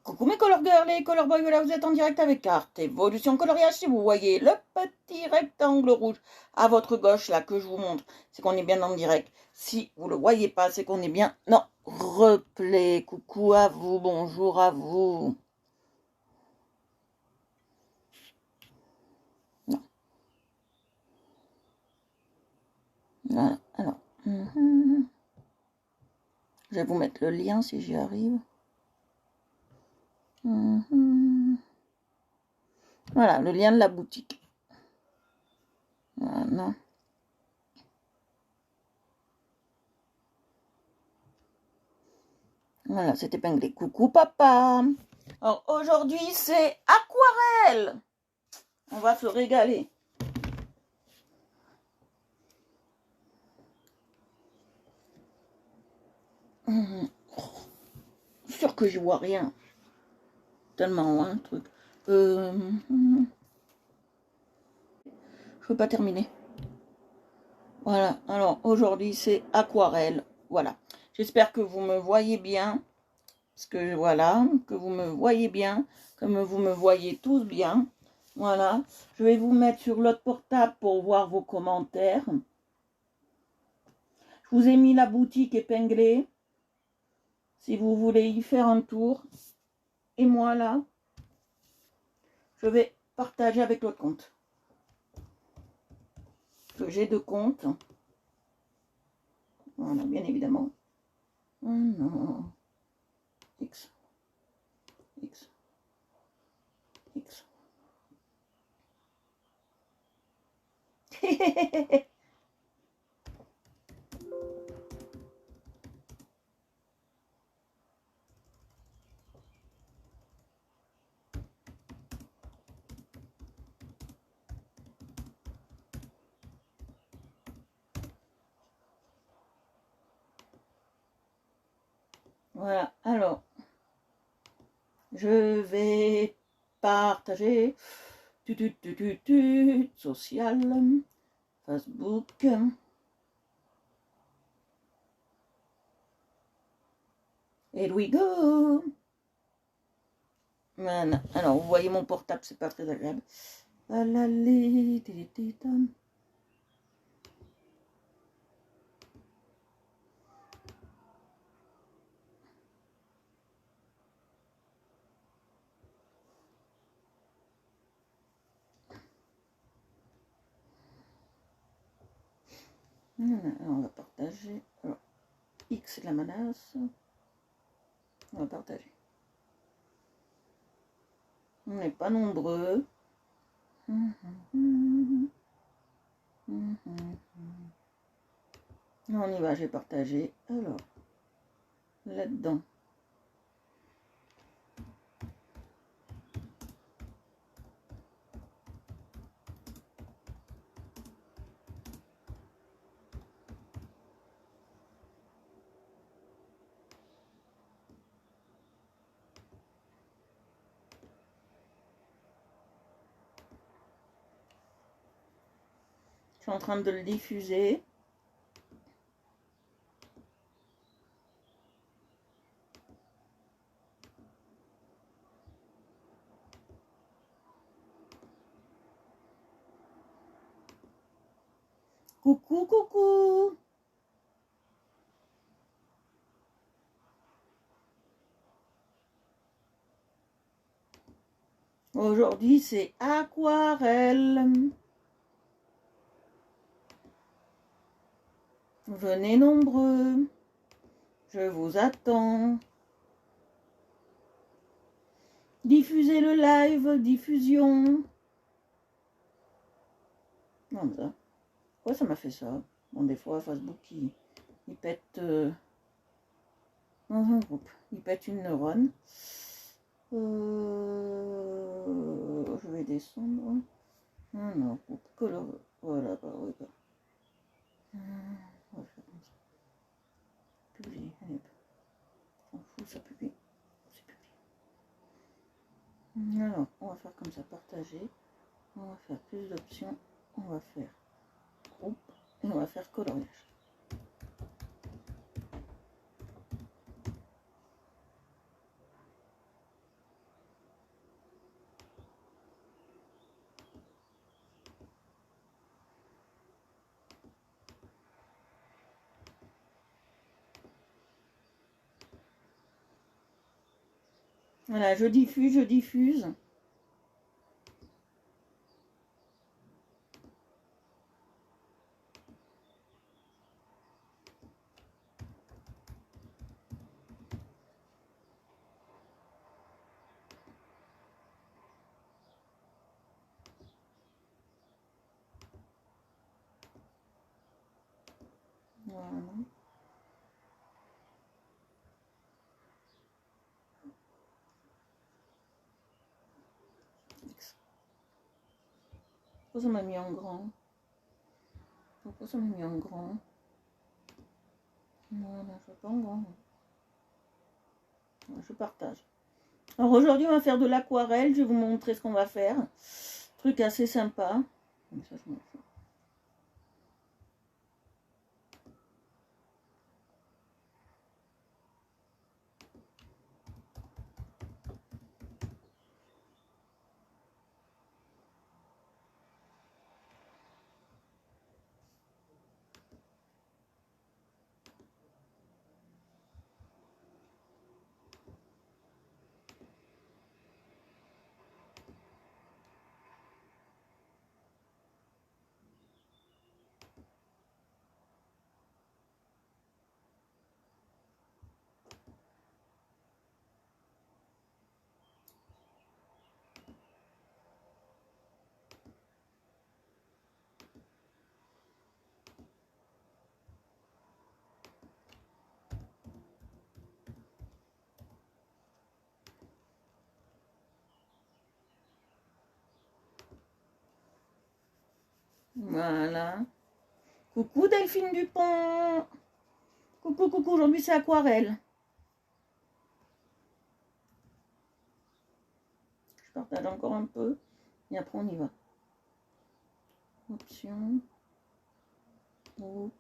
Coucou mes color girls et color boys, voilà vous êtes en direct avec Carte Évolution Coloriage. Si vous voyez le petit rectangle rouge à votre gauche là que je vous montre, c'est qu'on est bien en direct. Si vous le voyez pas, c'est qu'on est bien en replay. Coucou à vous, bonjour à vous. Non. Voilà, alors. Je vais vous mettre le lien si j'y arrive. Voilà, le lien de la boutique. Voilà. Voilà, c'est épinglé. Coucou papa. Alors aujourd'hui c'est aquarelle. On va se régaler. Sûr que je vois rien. Tellement loin le truc. Je peux pas terminer. Voilà, alors aujourd'hui c'est aquarelle. Voilà. J'espère que vous me voyez bien. Parce que voilà, que vous me voyez bien. Comme vous me voyez tous bien. Voilà. Je vais vous mettre sur l'autre portable pour voir vos commentaires. Je vous ai mis la boutique épinglée. Si vous voulez y faire un tour. Et moi là, je vais partager avec l'autre compte. Que j'ai deux comptes. Voilà, bien évidemment. Oh non. X. X. X. Voilà, alors, je vais partager social, Facebook. Here we go. Voilà. Alors, vous voyez mon portable, c'est pas très agréable. Voilà, on va partager. Alors, X la menace. On va partager. On n'est pas nombreux. On y va, j'ai partagé. Alors, là-dedans. Je suis en train de le diffuser. Coucou, coucou. Aujourd'hui, c'est aquarelle. Venez nombreux. Je vous attends. Diffusez le live, diffusion. Non, ça. Pourquoi ça m'a fait ça? Bon, des fois, Facebook, il pète dans un groupe. Il pète une neurone. Je vais descendre. Non, non, groupe color. Voilà, bah oui, bah. On va faire comme ça. Publier, allez. On fout, ça publie. C'est publié. Alors, on va faire comme ça, partager. On va faire plus d'options. On va faire groupe. Et on va faire coloriage. Voilà, je diffuse, je diffuse. Voilà. Pourquoi ça m'a mis en grand? Pourquoi ça m'a mis en grand? Voilà, je veux pas en grand. Je partage. Alors aujourd'hui, on va faire de l'aquarelle. Je vais vous montrer ce qu'on va faire. Truc assez sympa. Ça, je m'en fous. Voilà. Coucou Delphine Dupont. Coucou, coucou. Aujourd'hui, c'est aquarelle. Je partage encore un peu. Et après, on y va. Option. Groupe.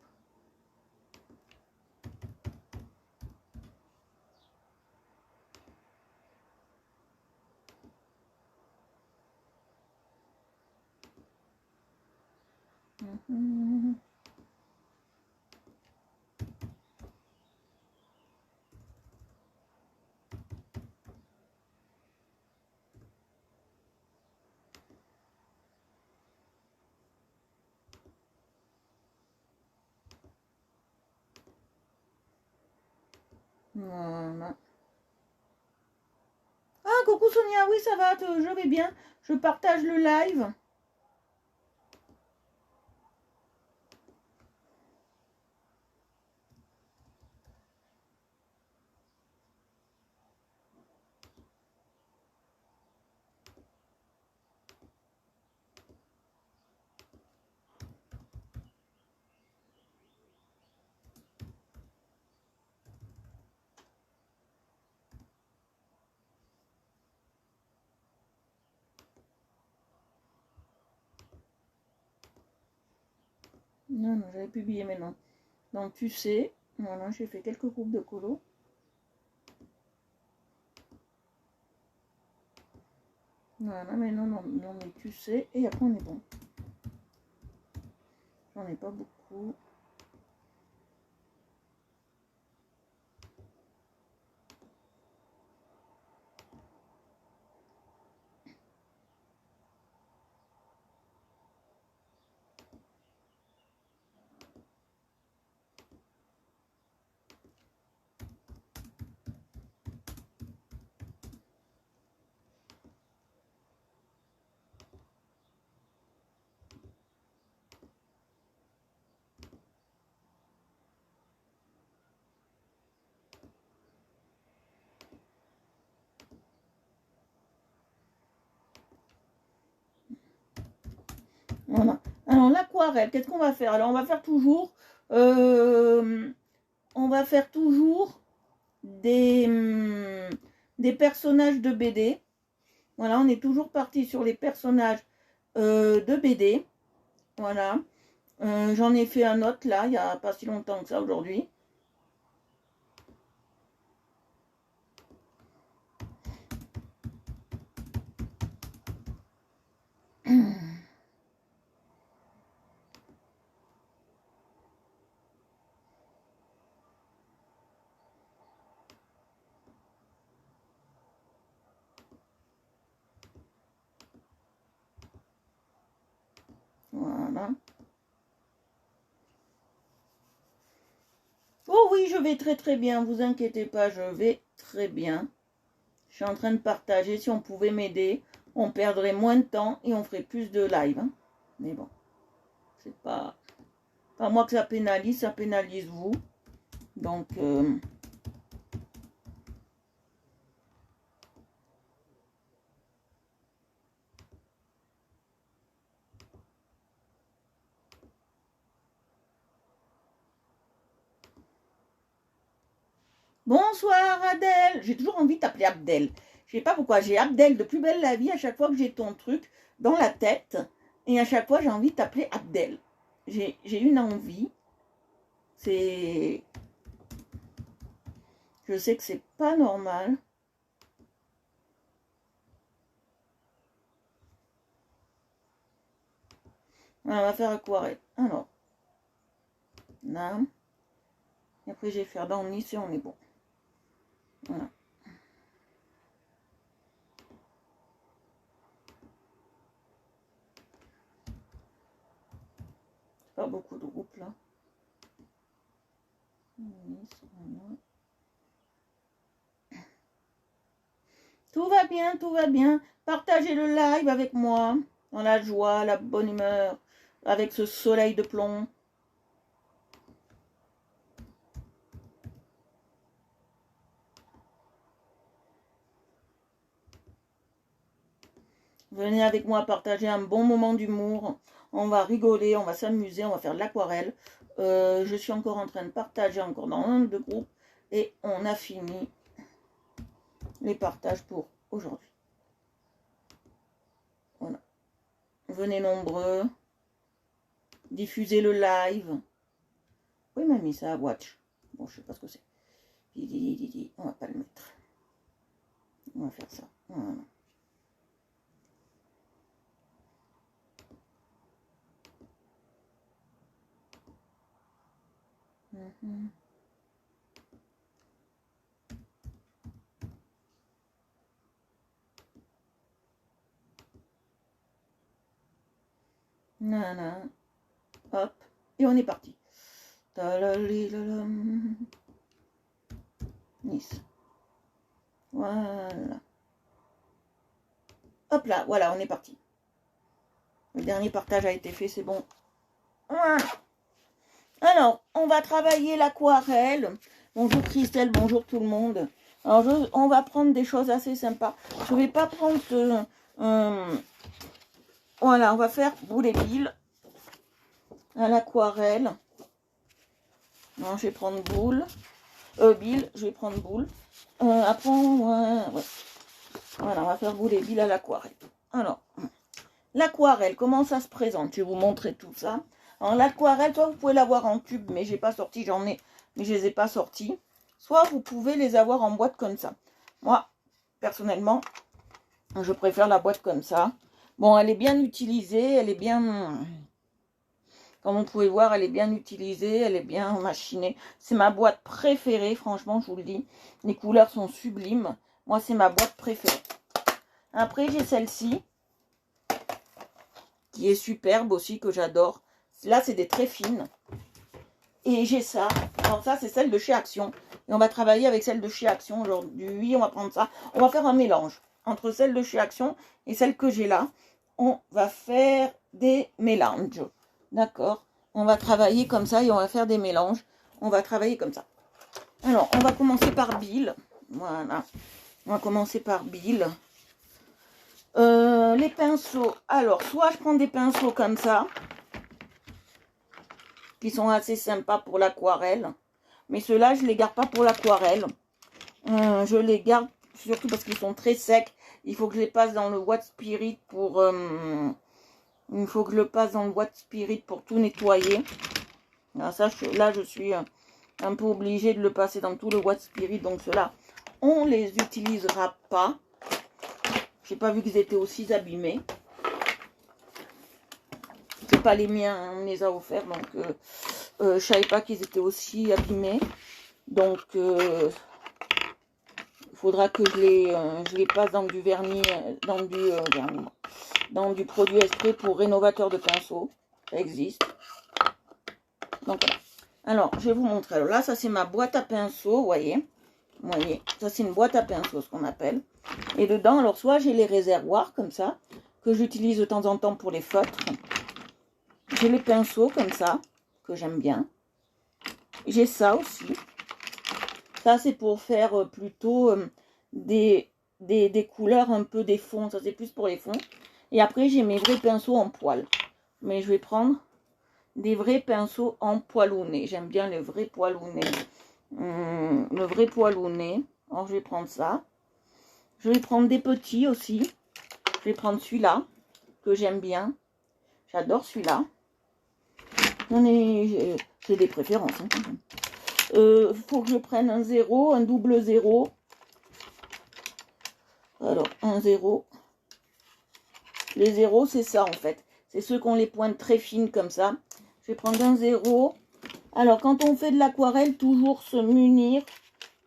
Voilà. Ah, coucou Sonia, oui, ça va, je vais bien. Je partage le live. Non, non, j'avais publié maintenant. Donc, tu sais, voilà, j'ai fait quelques groupes de colo. Voilà, mais non, non, non, mais tu sais, et après on est bon. J'en ai pas beaucoup. Voilà. Alors, l'aquarelle, qu'est-ce qu'on va faire? Alors, on va faire toujours... on va faire toujours des personnages de BD. Voilà, on est toujours parti sur les personnages de BD. Voilà. J'en ai fait un autre là, il n'y a pas si longtemps que ça aujourd'hui. Voilà. Oh oui, je vais très très bien, vous inquiétez pas, je vais très bien. Je suis en train de partager, si on pouvait m'aider, on perdrait moins de temps et on ferait plus de live. Hein. Mais bon, c'est pas moi que ça pénalise vous. Donc, bonsoir Adèle. J'ai toujours envie de t'appeler Abdel. Je sais pas pourquoi, j'ai Abdel de Plus belle la vie à chaque fois que j'ai ton truc dans la tête. Et à chaque fois, j'ai envie de t'appeler Abdel. J'ai une envie. C'est... Je sais que c'est pas normal. Voilà, on va faire aquarelle. Alors, là. Et après, je vais faire dans Nice et on est bon. Voilà. Pas beaucoup de groupes là. Tout va bien, tout va bien. Partagez le live avec moi. Dans la joie, la bonne humeur. Avec ce soleil de plomb. Venez avec moi partager un bon moment d'humour. On va rigoler, on va s'amuser, on va faire de l'aquarelle. Je suis encore en train de partager encore dans un de groupes. Et on a fini les partages pour aujourd'hui. Voilà. Venez nombreux. Diffusez le live. Oui, mamie, ça a watch. Bon, je sais pas ce que c'est. On va pas le mettre. On va faire ça. Voilà. Nana. Hop. Et on est parti. Nice. Voilà. Hop là, voilà, on est parti. Le dernier partage a été fait, c'est bon. Voilà. Alors, on va travailler l'aquarelle. Bonjour Christelle, bonjour tout le monde. Alors, on va prendre des choses assez sympas. Je ne vais pas prendre... voilà, on va faire boulet billes à l'aquarelle. Non, je vais prendre boule. Bill, je vais prendre boule. Après, ouais. Voilà, on va faire boulet billes à l'aquarelle. Alors, l'aquarelle, comment ça se présente? Je vais vous montrer tout ça. Alors, l'aquarelle, soit vous pouvez l'avoir en tube, mais j'ai pas sorti, j'en ai, mais je les ai pas sortis. Soit vous pouvez les avoir en boîte comme ça. Moi, personnellement, je préfère la boîte comme ça. Bon, elle est bien utilisée, elle est bien... Comme vous pouvez voir, elle est bien utilisée, elle est bien machinée. C'est ma boîte préférée, franchement, je vous le dis. Les couleurs sont sublimes. Moi, c'est ma boîte préférée. Après, j'ai celle-ci, qui est superbe aussi, que j'adore. Là, c'est des très fines. Et j'ai ça. Alors ça, c'est celle de chez Action. Et on va travailler avec celle de chez Action aujourd'hui. On va prendre ça. On va faire un mélange entre celle de chez Action et celle que j'ai là. On va faire des mélanges. D'accord? On va travailler comme ça et on va faire des mélanges. On va travailler comme ça. Alors, on va commencer par Bill. Voilà. On va commencer par Bill. Les pinceaux. Alors, soit je prends des pinceaux comme ça, qui sont assez sympas pour l'aquarelle. Mais ceux-là, je ne les garde pas pour l'aquarelle. Je les garde surtout parce qu'ils sont très secs. Il faut que je les passe dans le Watt Spirit pour... il faut que je le passe dans le Watt Spirit pour tout nettoyer. Alors ça, là, je suis un peu obligée de le passer dans tout le Watt Spirit. Donc ceux-là, on ne les utilisera pas. J'ai pas vu qu'ils étaient aussi abîmés. C'est pas les miens, on les a offerts. Donc, je savais pas qu'ils étaient aussi abîmés. Donc, il faudra que je les passe dans du vernis, dans du produit esprit pour rénovateur de pinceau. Ça existe. Donc voilà. Alors, je vais vous montrer. Alors là, ça c'est ma boîte à pinceaux, vous voyez. Vous voyez, ça c'est une boîte à pinceaux, ce qu'on appelle. Et dedans, alors soit j'ai les réservoirs comme ça, que j'utilise de temps en temps pour les feutres. J'ai les pinceaux comme ça, que j'aime bien. J'ai ça aussi. Ça c'est pour faire plutôt des couleurs un peu des fonds. Ça c'est plus pour les fonds. Et après j'ai mes vrais pinceaux en poil. Mais je vais prendre des vrais pinceaux en poilonné. J'aime bien le vrai poilonné. Le vrai poilonné. Alors je vais prendre ça. Je vais prendre des petits aussi. Je vais prendre celui-là, que j'aime bien. J'adore celui-là. J'ai des préférences. Faut que je prenne un 0, un double 0. Alors, un 0. Les 0, c'est ça en fait. C'est ceux qui ont les pointes très fines comme ça. Je vais prendre un 0. Alors, quand on fait de l'aquarelle, toujours se munir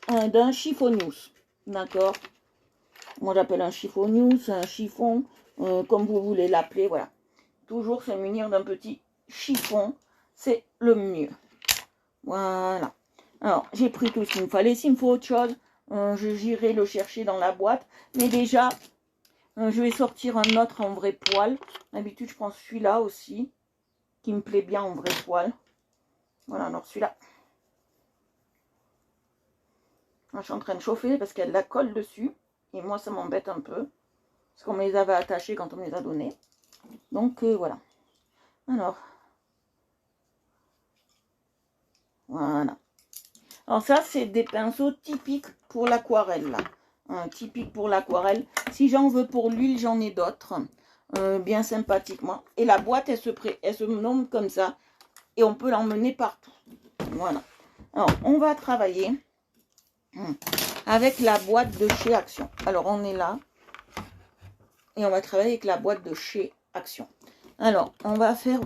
d'un chiffonius. D'accord? Moi, j'appelle un chiffonius, un chiffon, comme vous voulez l'appeler. Voilà. Toujours se munir d'un petit chiffon. C'est le mieux. Voilà. Alors, j'ai pris tout ce qu'il me fallait. S'il me faut autre chose, j'irai le chercher dans la boîte. Mais déjà, je vais sortir un autre en vrai poil. D'habitude, je prends celui-là aussi, qui me plaît bien en vrai poil. Voilà, alors celui-là. Je suis en train de chauffer parce qu'il y a de la colle dessus. Et moi, ça m'embête un peu. Parce qu'on me les avait attachés quand on me les a donnés. Donc, voilà. Alors. Voilà. Alors ça, c'est des pinceaux typiques pour l'aquarelle. Typique pour l'aquarelle. Si j'en veux pour l'huile, j'en ai d'autres. Bien sympathiquement. Et la boîte, elle se nomme comme ça. Et on peut l'emmener partout. Voilà. Alors, on va travailler avec la boîte de chez Action. Alors, on est là. Et on va travailler avec la boîte de chez Action. Alors, on va faire...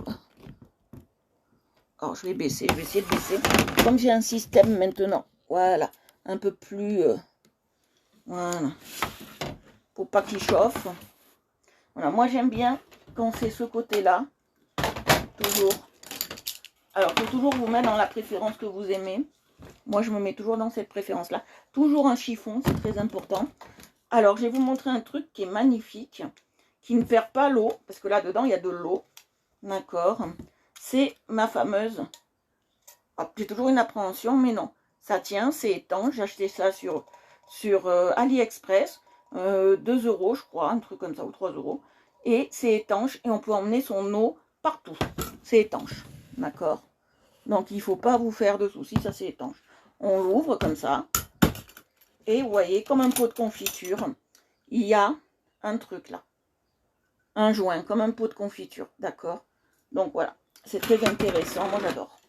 Alors, je vais baisser. Je vais essayer de baisser. Comme j'ai un système maintenant. Voilà. Un peu plus... voilà. Pour pas qu'il chauffe. Voilà. Moi, j'aime bien quand c'est ce côté-là. Toujours. Alors, il faut toujours vous mettre dans la préférence que vous aimez. Moi, je me mets toujours dans cette préférence-là. Toujours un chiffon, c'est très important. Alors, je vais vous montrer un truc qui est magnifique, qui ne perd pas l'eau, parce que là-dedans, il y a de l'eau. D'accord. C'est ma fameuse... Ah, j'ai toujours une appréhension, mais non. Ça tient, c'est étanche. J'ai acheté ça sur AliExpress. 2 €, je crois, un truc comme ça, ou 3 €. Et c'est étanche, et on peut emmener son eau partout. C'est étanche. D'accord. Donc, il ne faut pas vous faire de soucis, ça c'est étanche. On l'ouvre comme ça. Et vous voyez, comme un pot de confiture, il y a un truc là. Un joint, comme un pot de confiture. D'accord. Donc, voilà. C'est très intéressant. Moi, j'adore.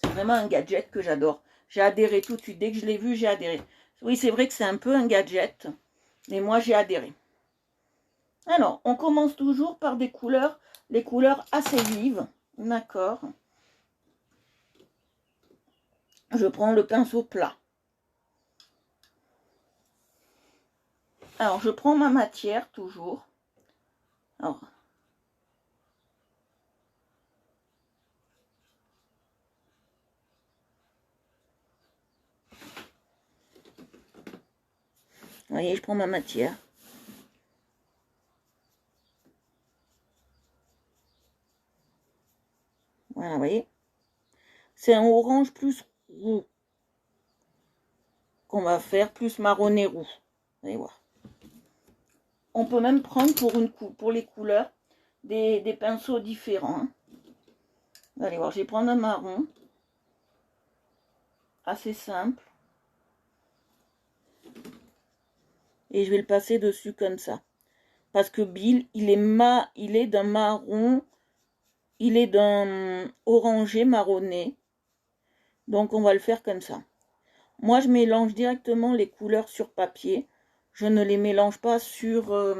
C'est vraiment un gadget que j'adore. J'ai adhéré tout de suite. Dès que je l'ai vu, j'ai adhéré. Oui, c'est vrai que c'est un peu un gadget. Mais moi, j'ai adhéré. Alors, on commence toujours par des couleurs. Les couleurs assez vives. D'accord. Je prends le pinceau plat. Alors, je prends ma matière, toujours. Alors, vous voyez, je prends ma matière. Voilà, vous voyez. C'est un orange plus roux qu'on va faire, plus marronné roux. Vous allez voir. On peut même prendre pour les couleurs des pinceaux différents. Hein. Vous allez voir, je vais prendre un marron. Assez simple. Et je vais le passer dessus comme ça. Parce que Bill, il est d'un marron, il est d'un orangé marronné. Donc on va le faire comme ça. Moi, je mélange directement les couleurs sur papier. Je ne les mélange pas sur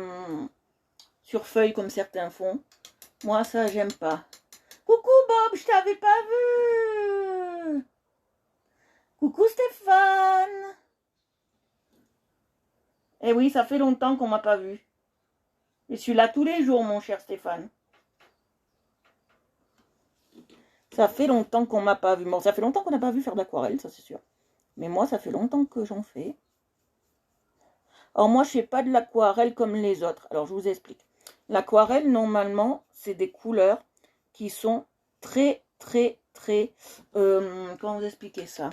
feuille comme certains font. Moi, ça, j'aime pas. Coucou Bob, je t'avais pas vu. Coucou Stéphane. Eh oui, ça fait longtemps qu'on m'a pas vu. Je suis là tous les jours, mon cher Stéphane. Ça fait longtemps qu'on m'a pas vu. Bon, ça fait longtemps qu'on n'a pas vu faire de l'aquarelle, ça c'est sûr. Mais moi, ça fait longtemps que j'en fais. Alors moi, je fais pas de l'aquarelle comme les autres. Alors, je vous explique. L'aquarelle, normalement, c'est des couleurs qui sont très, très, très... comment vous expliquer ça?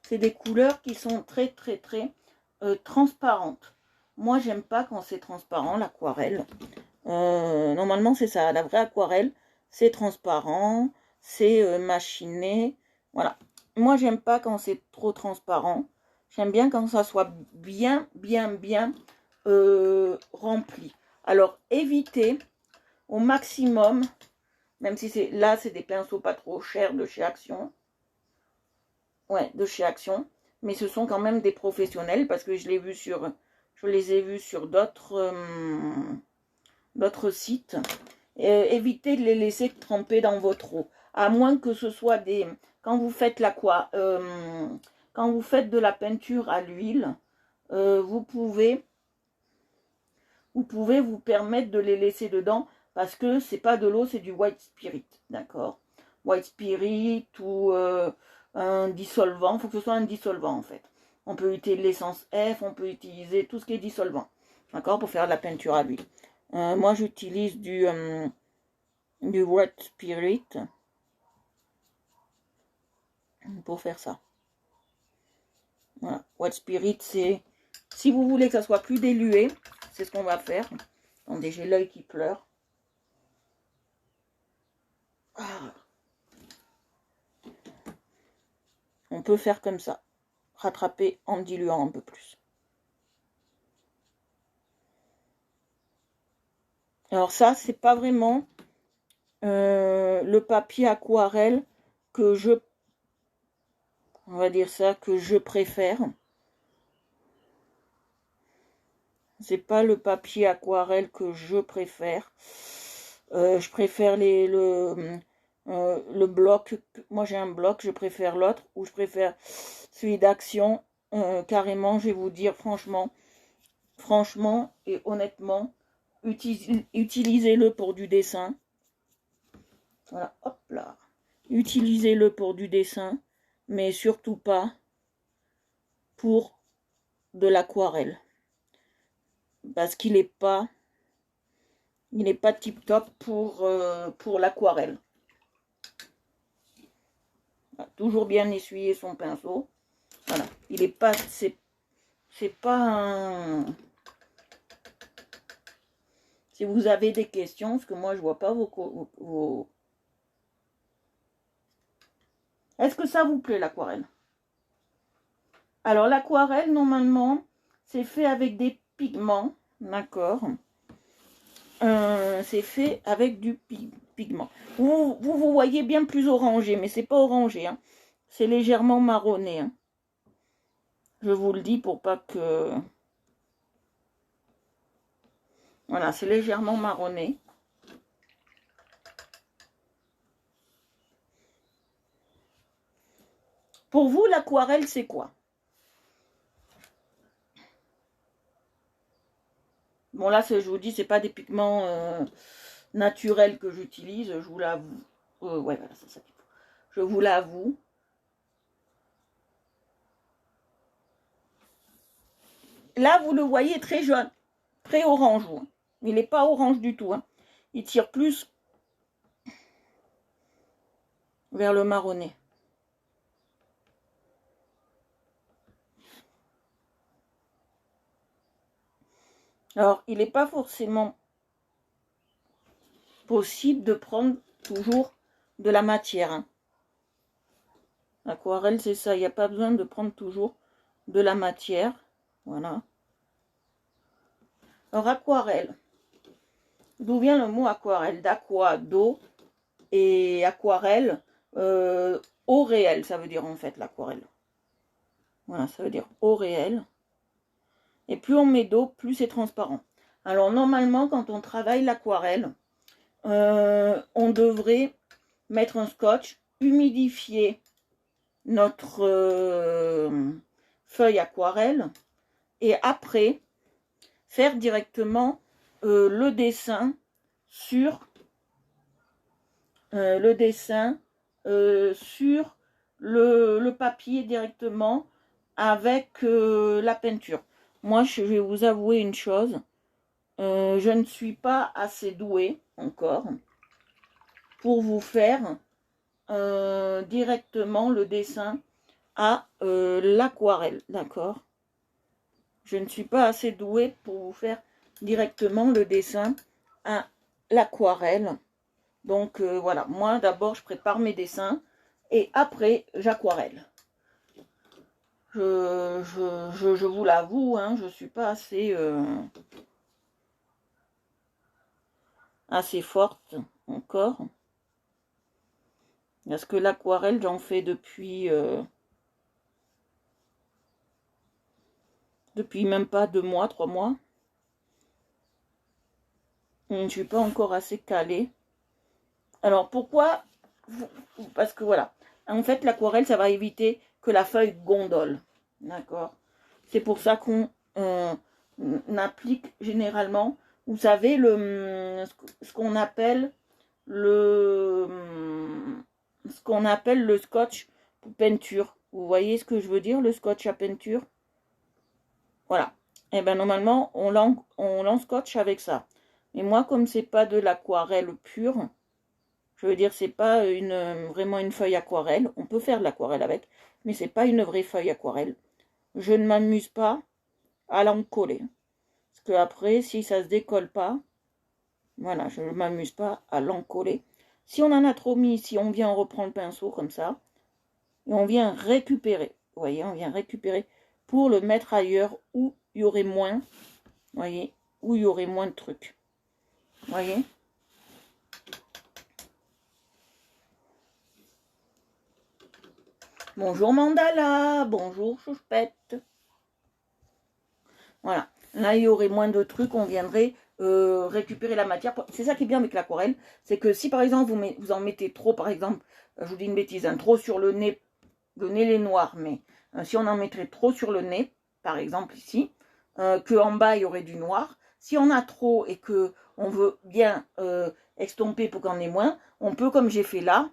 C'est des couleurs qui sont très, très, très transparentes. Moi, j'aime pas quand c'est transparent, l'aquarelle. Normalement, c'est ça. La vraie aquarelle, c'est transparent, c'est machiné. Voilà. Moi, j'aime pas quand c'est trop transparent. J'aime bien quand ça soit bien, bien, bien rempli. Alors, évitez au maximum, même si c'est là, c'est des pinceaux pas trop chers de chez Action. Ouais, de chez Action. Mais ce sont quand même des professionnels parce que je les ai vus sur d'autres sites. Évitez de les laisser tremper dans votre eau. À moins que ce soit des... Quand vous faites quand vous faites de la peinture à l'huile, vous pouvez vous permettre de les laisser dedans parce que c'est pas de l'eau, c'est du white spirit, d'accord? White spirit ou un dissolvant, il faut que ce soit un dissolvant en fait. On peut utiliser l'essence F, on peut utiliser tout ce qui est dissolvant, d'accord, pour faire de la peinture à l'huile. Moi j'utilise du white spirit pour faire ça. Voilà, white spirit, c'est... Si vous voulez que ça soit plus dilué, c'est ce qu'on va faire. Attendez, j'ai l'œil qui pleure. Ah. On peut faire comme ça. Rattraper en diluant un peu plus. Alors ça, c'est pas vraiment le papier aquarelle que on va dire ça, que je préfère. C'est pas le papier aquarelle que je préfère. Je préfère le bloc. Moi j'ai un bloc, je préfère l'autre. Ou je préfère celui d'Action. Carrément, je vais vous dire franchement et honnêtement, utilisez-le pour du dessin. Voilà, hop là. Utilisez-le pour du dessin, mais surtout pas pour de l'aquarelle. Parce qu'il n'est pas tip top pour l'aquarelle. Voilà, toujours bien essuyer son pinceau. Voilà, il est pas, c'est pas un... Si vous avez des questions, parce que moi je vois pas vos... Est-ce que ça vous plaît l'aquarelle? Alors l'aquarelle normalement c'est fait avec des pigments, d'accord? C'est fait avec du pigment. Vous voyez bien plus orangé, mais c'est pas orangé, hein. C'est légèrement marronné, hein. Je vous le dis pour pas que... Voilà, c'est légèrement marronné. Pour vous, l'aquarelle, c'est quoi? Bon, là, je vous dis, c'est pas des pigments naturels que j'utilise, je vous l'avoue. Ouais, voilà, c'est ça qu'il faut. Je vous l'avoue. Là, vous le voyez très jaune, très orange. Hein. Il n'est pas orange du tout. Hein. Il tire plus vers le marronné. Alors, il n'est pas forcément possible de prendre toujours de la matière. Hein. L'aquarelle, c'est ça. Il n'y a pas besoin de prendre toujours de la matière. Voilà. Alors, aquarelle. D'où vient le mot aquarelle? D'aqua, d'eau, et aquarelle, eau réelle, ça veut dire en fait l'aquarelle. Voilà, ça veut dire eau réelle. Et plus on met d'eau, plus c'est transparent. Alors normalement, quand on travaille l'aquarelle, on devrait mettre un scotch, humidifier notre feuille aquarelle et après faire directement le dessin sur sur le papier directement avec la peinture. Moi, je vais vous avouer une chose. Je ne suis pas assez douée encore pour vous faire directement le dessin à l'aquarelle, d'accord? Je ne suis pas assez douée pour vous faire directement le dessin à l'aquarelle. Donc voilà, moi d'abord je prépare mes dessins et après j'aquarelle. Je vous l'avoue, hein, je ne suis pas assez forte encore. Parce que l'aquarelle, j'en fais depuis même pas 2 mois, 3 mois. Je ne suis pas encore assez calée. Alors pourquoi? Parce que voilà, en fait l'aquarelle, ça va éviter que la feuille gondole. D'accord? C'est pour ça qu'on applique généralement, vous savez, ce qu'on appelle le scotch pour peinture. Vous voyez ce que je veux dire, le scotch à peinture? Voilà. Et bien normalement, on l'enscotche avec ça. Mais moi, comme c'est pas de l'aquarelle pure, je veux dire, c'est pas vraiment une feuille aquarelle. On peut faire de l'aquarelle avec, mais c'est pas une vraie feuille aquarelle. Je ne m'amuse pas à l'encoller. Parce que après, si ça se décolle pas, voilà, je ne m'amuse pas à l'encoller. Si on en a trop mis, si on vient, on reprend le pinceau comme ça, et on vient récupérer. Vous voyez, on vient récupérer pour le mettre ailleurs où il y aurait moins, vous voyez, où il y aurait moins de trucs. Vous voyez? Bonjour Mandala, bonjour Chouchpette. Voilà, là il y aurait moins de trucs, on viendrait récupérer la matière. C'est ça qui est bien avec l'aquarelle, c'est que si par exemple vous en mettez trop, par exemple, je vous dis une bêtise, hein, trop sur le nez est noir, mais si on en mettrait trop sur le nez, par exemple ici, qu'en bas il y aurait du noir, si on a trop et que on veut bien estomper pour qu'on ait moins, on peut, comme j'ai fait là,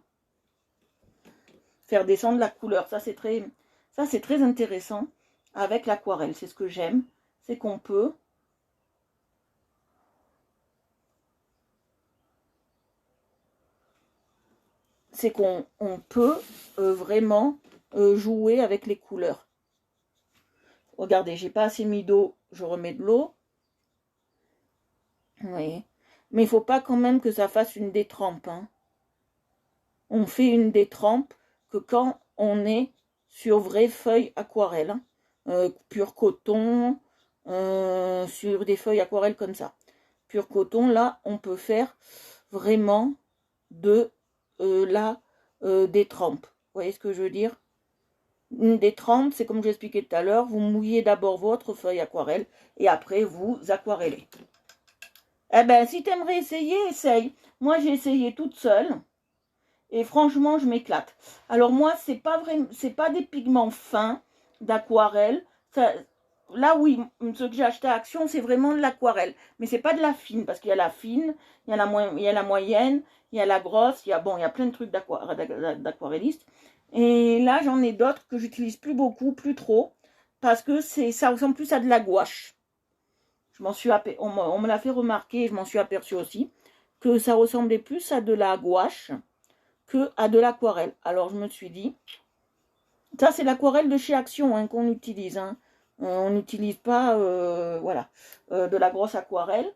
faire descendre la couleur. Ça c'est très intéressant avec l'aquarelle. C'est ce que j'aime, c'est qu'on peut vraiment jouer avec les couleurs. Regardez, j'ai pas assez mis d'eau, je remets de l'eau. Vous voyez. Mais il ne faut pas quand même que ça fasse une détrempe. Hein. On fait une détrempe que quand on est sur vraie feuille aquarelle. Hein. Pur coton, sur des feuilles aquarelles comme ça. Pur coton, là, on peut faire vraiment de la détrempe. Vous voyez ce que je veux dire? Une détrempe, c'est comme j'expliquais tout à l'heure, vous mouillez d'abord votre feuille aquarelle et après vous aquarellez. Eh ben, si t'aimerais essayer, essaye. Moi, j'ai essayé toute seule. Et franchement, je m'éclate. Alors moi, c'est pas des pigments fins d'aquarelle. Là, oui, ce que j'ai acheté à Action, c'est vraiment de l'aquarelle. Mais c'est pas de la fine, parce qu'il y a la fine, il y a la moyenne, il y a la grosse, il y a plein de trucs d'aquarelliste. Et là, j'en ai d'autres que j'utilise plus beaucoup, plus trop, parce que ça ressemble plus à de la gouache. On me l'a fait remarquer et je m'en suis aperçue aussi que ça ressemblait plus à de la gouache que à de l'aquarelle. Alors je me suis dit, ça c'est l'aquarelle de chez Action hein, qu'on utilise. Hein. On n'utilise pas de la grosse aquarelle.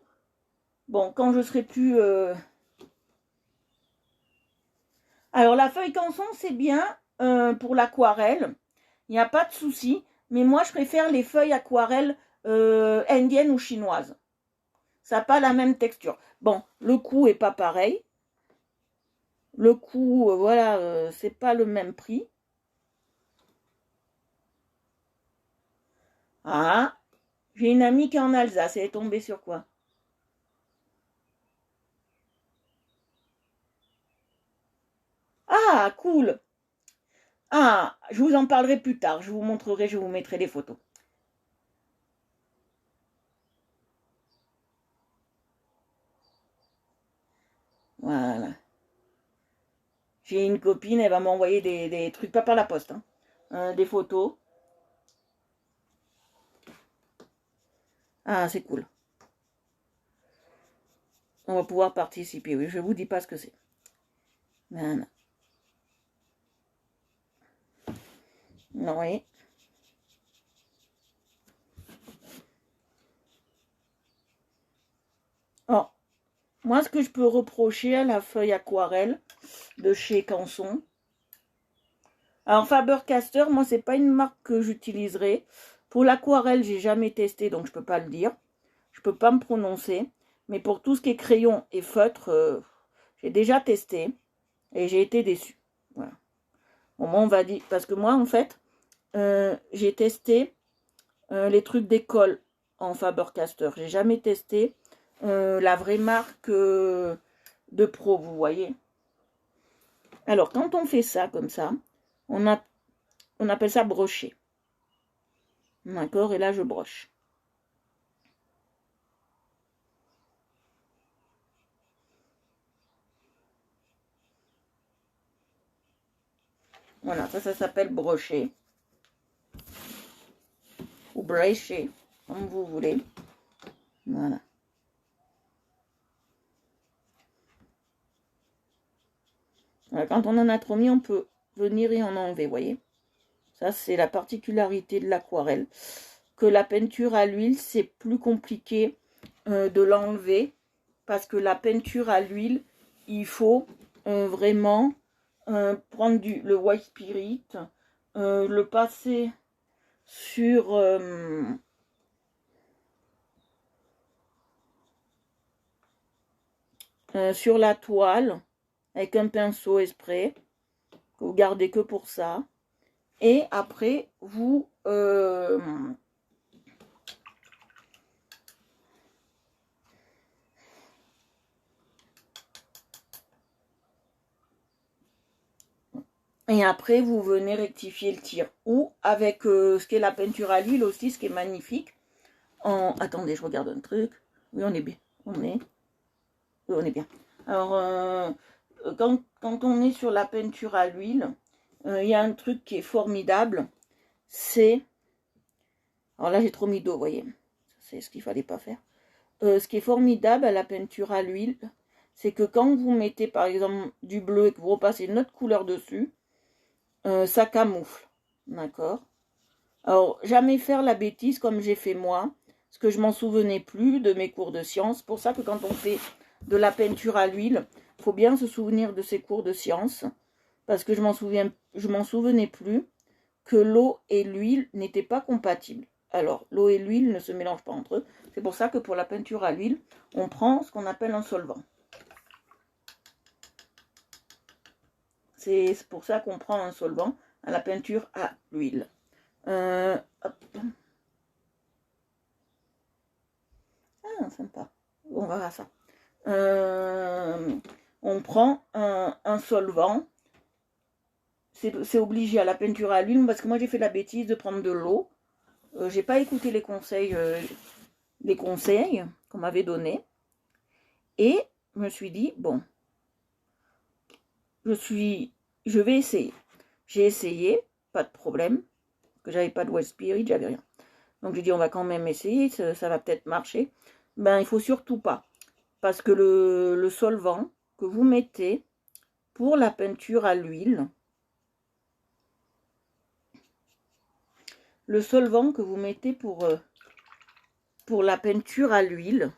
Bon, quand je serai plus... Alors la feuille canson c'est bien pour l'aquarelle. Il n'y a pas de souci. Mais moi je préfère les feuilles aquarelles indiennes ou chinoises. Ça n'a pas la même texture. Bon, le coût est pas pareil. Le coût, c'est pas le même prix. Ah, j'ai une amie qui est en Alsace. Elle est tombée sur quoi? Ah, cool. Ah, je vous en parlerai plus tard. Je vous montrerai, je vous mettrai les photos. Voilà. J'ai une copine, elle va m'envoyer des trucs, pas par la poste, hein, des photos. Ah, c'est cool. On va pouvoir participer, oui, je vous dis pas ce que c'est. Voilà. Oui. Oh, moi, ce que je peux reprocher à la feuille aquarelle de chez Canson. Alors, Faber-Castell, moi, c'est pas une marque que j'utiliserai. Pour l'aquarelle, j'ai jamais testé, donc je peux pas le dire. Je peux pas me prononcer. Mais pour tout ce qui est crayon et feutre, j'ai déjà testé. Et j'ai été déçue. Voilà. Bon, moi, on va dire... Parce que moi, en fait, j'ai testé les trucs d'école en Faber-Castell. J'ai jamais testé la vraie marque de pro, vous voyez. Alors, quand on fait ça, comme ça, on appelle ça brocher. D'accord? Et là, je broche. Voilà, ça s'appelle brocher. Ou brocher, comme vous voulez. Voilà. Voilà. Quand on en a trop mis, on peut venir et en enlever, vous voyez. Ça, c'est la particularité de l'aquarelle. Que la peinture à l'huile, c'est plus compliqué de l'enlever. Parce que la peinture à l'huile, il faut vraiment prendre le white spirit, le passer sur sur la toile avec un pinceau exprès que vous gardez que pour ça, et après vous venez rectifier le tir, ou avec ce qu'est la peinture à l'huile aussi, ce qui est magnifique. Attendez, je regarde un truc. Oui, on est bien. Oui, on est bien. Alors, quand on est sur la peinture à l'huile, il y a un truc qui est formidable, c'est... Alors là, j'ai trop mis d'eau, vous voyez. C'est ce qu'il fallait pas faire. Ce qui est formidable à la peinture à l'huile, c'est que quand vous mettez, par exemple, du bleu et que vous repassez une autre couleur dessus, ça camoufle. D'accord? Alors, jamais faire la bêtise comme j'ai fait moi, parce que je m'en souvenais plus de mes cours de sciences. C'est pour ça que quand on fait de la peinture à l'huile, il faut bien se souvenir de ces cours de sciences, parce que je m'en souvenais plus que l'eau et l'huile n'étaient pas compatibles. Alors, l'eau et l'huile ne se mélangent pas entre eux. C'est pour ça que pour la peinture à l'huile, on prend ce qu'on appelle un solvant. C'est pour ça qu'on prend un solvant à la peinture à l'huile. Ah, sympa. On verra ça. On prend un solvant. C'est obligé à la peinture à l'huile, parce que moi j'ai fait la bêtise de prendre de l'eau. J'ai pas écouté les conseils qu'on m'avait donnés. Et je me suis dit, bon, je vais essayer. J'ai essayé, pas de problème, parce que j'avais pas de West Spirit, j'avais rien. Donc j'ai dit, on va quand même essayer, ça va peut-être marcher. Ben, il faut surtout pas. Parce que le solvant que vous mettez pour la peinture à l'huile, le solvant que vous mettez pour la peinture à l'huile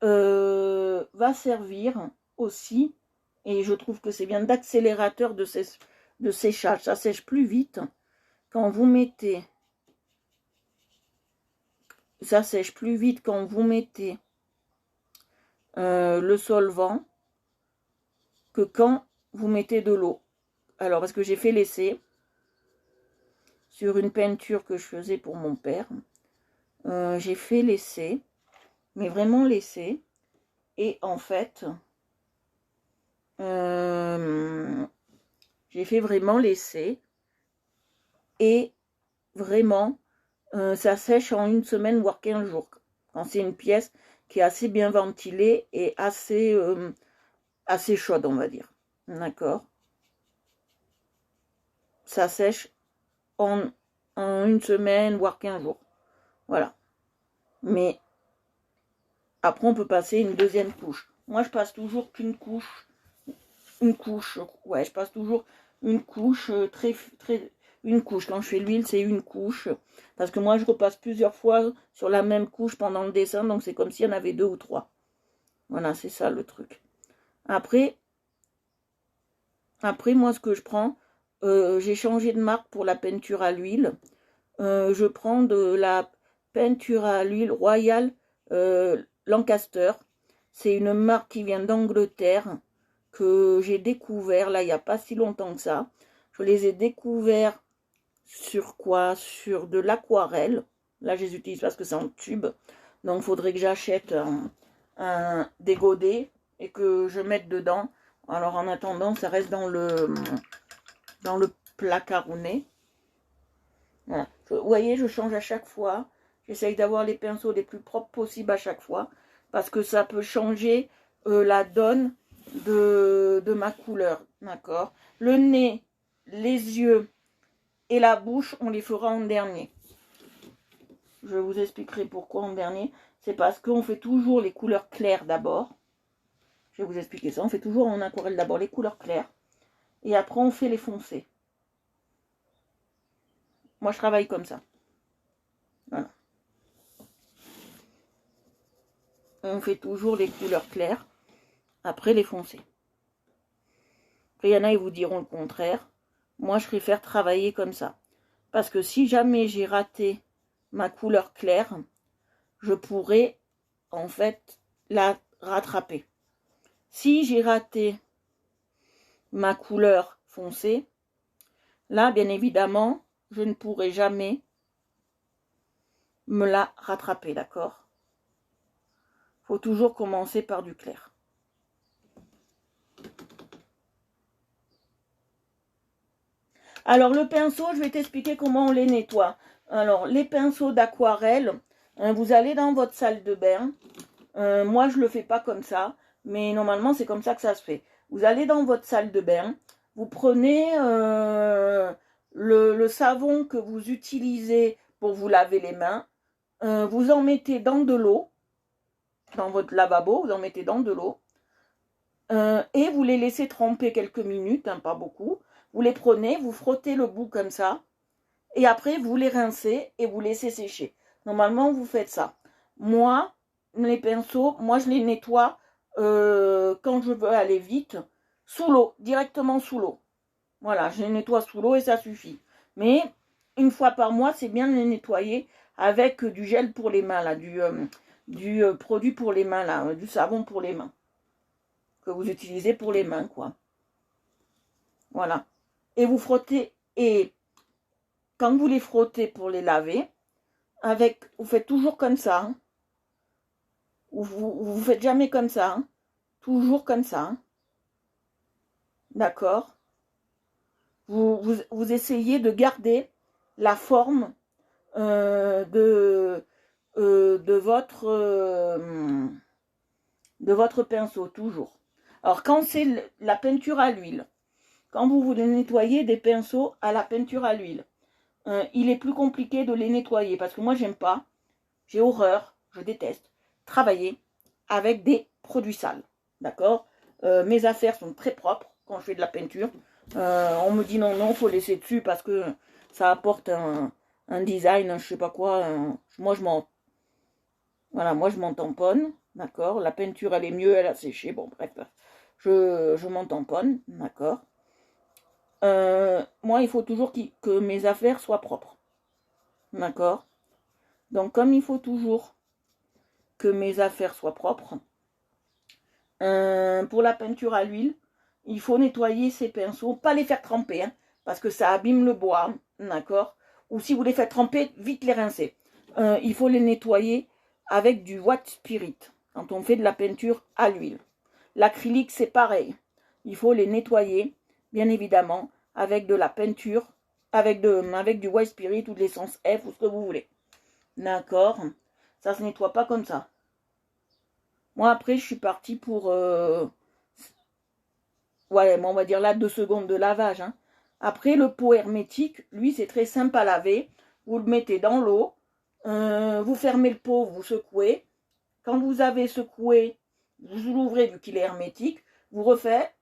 va servir aussi, et je trouve que c'est bien, d'accélérateur de séchage. Ça sèche plus vite quand vous mettez, ça sèche plus vite quand vous mettez le solvant que quand vous mettez de l'eau. Alors, parce que j'ai fait l'essai sur une peinture que je faisais pour mon père. J'ai fait l'essai, mais vraiment l'essai. Et en fait, j'ai fait vraiment l'essai. Et vraiment, ça sèche en une semaine, voire 15 jours. Quand c'est une pièce qui est assez bien ventilée et assez chaude, on va dire. D'accord? ça sèche en une semaine, voire 15 jours. Voilà. Mais après, on peut passer une deuxième couche. Moi, je passe toujours qu'une couche. Ouais, je passe toujours une couche une couche. Quand je fais l'huile, c'est une couche. Parce que moi, je repasse plusieurs fois sur la même couche pendant le dessin. Donc, c'est comme s'il y en avait 2 ou 3. Voilà, c'est ça le truc. Après, moi, ce que je prends, j'ai changé de marque pour la peinture à l'huile. Je prends de la peinture à l'huile Royal Lancaster. C'est une marque qui vient d'Angleterre, que j'ai découvert là il n'y a pas si longtemps que ça. Je les ai découverts sur quoi? Sur de l'aquarelle. Là, je les utilise parce que c'est en tube. Donc, il faudrait que j'achète des godets et que je mette dedans. Alors, en attendant, ça reste dans le placaronnet. Voilà. Vous voyez, je change à chaque fois. J'essaye d'avoir les pinceaux les plus propres possibles à chaque fois. Parce que ça peut changer la donne de ma couleur. D'accord? Le nez, les yeux et la bouche, on les fera en dernier. Je vous expliquerai pourquoi en dernier. C'est parce qu'on fait toujours les couleurs claires d'abord. Je vais vous expliquer ça. On fait toujours en aquarelle d'abord les couleurs claires. Et après, on fait les foncés. Moi, je travaille comme ça. Voilà. On fait toujours les couleurs claires. Après, les foncés. Après, il y en a, ils vous diront le contraire. Moi, je préfère travailler comme ça. Parce que si jamais j'ai raté ma couleur claire, je pourrais, en fait, la rattraper. Si j'ai raté ma couleur foncée, là, bien évidemment, je ne pourrai jamais me la rattraper, d'accord? Il faut toujours commencer par du clair. Alors, le pinceau, je vais t'expliquer comment on les nettoie. Alors, les pinceaux d'aquarelle, vous allez dans votre salle de bain. Moi, je ne le fais pas comme ça, mais normalement, c'est comme ça que ça se fait. Vous allez dans votre salle de bain, vous prenez le savon que vous utilisez pour vous laver les mains, vous en mettez dans de l'eau, dans votre lavabo, vous en mettez dans de l'eau, et vous les laissez tremper quelques minutes, pas beaucoup. Vous les prenez, vous frottez le bout comme ça, et après vous les rincez et vous laissez sécher. Normalement, vous faites ça. Moi, les pinceaux, moi je les nettoie quand je veux aller vite, sous l'eau, directement sous l'eau. Voilà, je les nettoie sous l'eau et ça suffit. Mais une fois par mois, c'est bien de les nettoyer avec du gel pour les mains, là, du produit pour les mains, là, du savon pour les mains. Que vous utilisez pour les mains, quoi. Voilà. Et vous frottez, et quand vous les frottez pour les laver, vous faites toujours comme ça. Hein. Vous faites jamais comme ça. Hein. Toujours comme ça. Hein. D'accord? Vous essayez de garder la forme de votre pinceau, toujours. Alors, quand c'est la peinture à l'huile, quand vous voulez nettoyer des pinceaux à la peinture à l'huile, il est plus compliqué de les nettoyer parce que moi, j'aime pas, j'ai horreur, je déteste travailler avec des produits sales. D'accord? Mes affaires sont très propres quand je fais de la peinture. On me dit non, faut laisser dessus parce que ça apporte un design, je sais pas quoi. Moi, je m'en tamponne. D'accord? La peinture, elle est mieux, elle a séché. Bon, bref, je m'en tamponne. D'accord? Moi, il faut toujours que mes affaires soient propres. D'accord? Donc, comme il faut toujours que mes affaires soient propres, pour la peinture à l'huile, il faut nettoyer ces pinceaux, pas les faire tremper, hein, parce que ça abîme le bois, d'accord? Ou si vous les faites tremper, vite les rincer. Il faut les nettoyer avec du white spirit, quand on fait de la peinture à l'huile. L'acrylique, c'est pareil. Il faut les nettoyer, bien évidemment, avec de la peinture, avec du white spirit ou de l'essence F ou ce que vous voulez. D'accord? Ça se nettoie pas comme ça. Moi, après, je suis partie pour... ouais, on va dire là 2 secondes de lavage. Hein. Après, le pot hermétique, lui, c'est très simple à laver. Vous le mettez dans l'eau, vous fermez le pot, vous secouez. Quand vous avez secoué, vous l'ouvrez vu qu'il est hermétique, vous revidez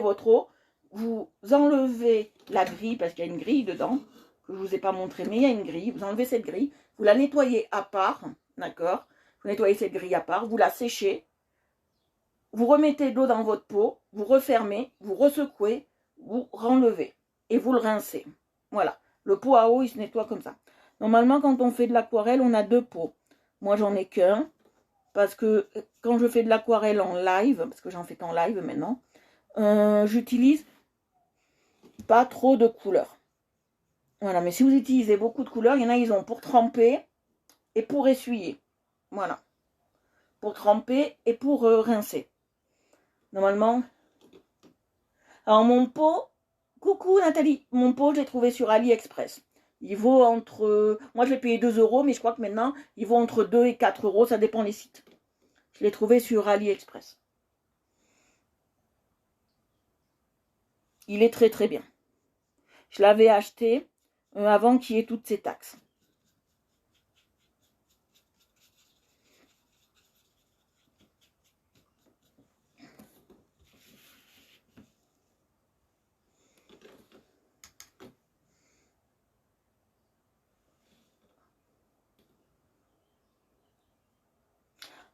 votre eau, vous enlevez la grille, parce qu'il y a une grille dedans, que je ne vous ai pas montré, mais il y a une grille, vous enlevez cette grille, vous la nettoyez à part, d'accord? Vous nettoyez cette grille à part, vous la séchez, vous remettez de l'eau dans votre pot, vous refermez, vous ressecouez, vous renlevez et vous le rincez. Voilà, le pot à eau, il se nettoie comme ça. Normalement, quand on fait de l'aquarelle, on a 2 pots. Moi, j'en ai qu'un, parce que quand je fais de l'aquarelle en live, parce que j'en fais qu'en live maintenant, j'utilise pas trop de couleurs. Voilà, mais si vous utilisez beaucoup de couleurs, il y en a, ils ont pour tremper et pour essuyer. Voilà, pour tremper et pour rincer. Normalement. Alors mon pot, coucou Nathalie, mon pot je l'ai trouvé sur AliExpress. Il vaut entre, moi je l'ai payé 2 euros, mais je crois que maintenant il vaut entre 2 et 4 euros, ça dépend des sites. Je l'ai trouvé sur AliExpress. Il est très très bien. Je l'avais acheté avant qu'il y ait toutes ces taxes.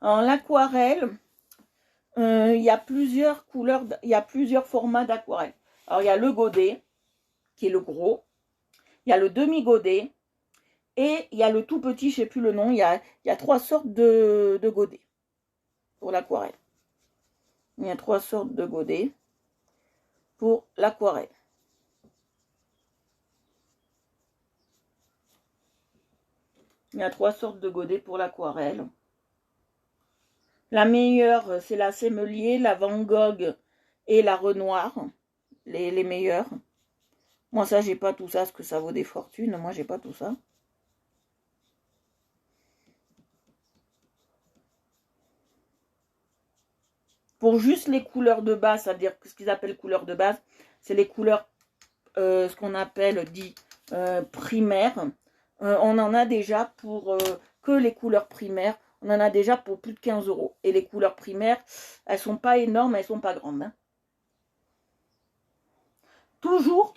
En l'aquarelle, il y a plusieurs couleurs, il y a plusieurs formats d'aquarelle. Alors il y a le godet, qui est le gros. Il y a le demi-godet. Et il y a le tout petit, je ne sais plus le nom. Il y a 3 sortes de godets pour l'aquarelle. Il y a 3 sortes de godets pour l'aquarelle. Il y a 3 sortes de godets pour l'aquarelle. La meilleure, c'est la Sémelier, la Van Gogh et la Renoir. Les meilleures. Moi, ça, j'ai pas tout ça, parce que ça vaut des fortunes. Moi, j'ai pas tout ça. Pour juste les couleurs de base, c'est-à-dire ce qu'ils appellent couleurs de base, c'est les couleurs, ce qu'on appelle dit primaires. On en a déjà pour que les couleurs primaires, on en a déjà pour plus de 15 euros. Et les couleurs primaires, elles sont pas énormes, elles sont pas grandes. Hein. Toujours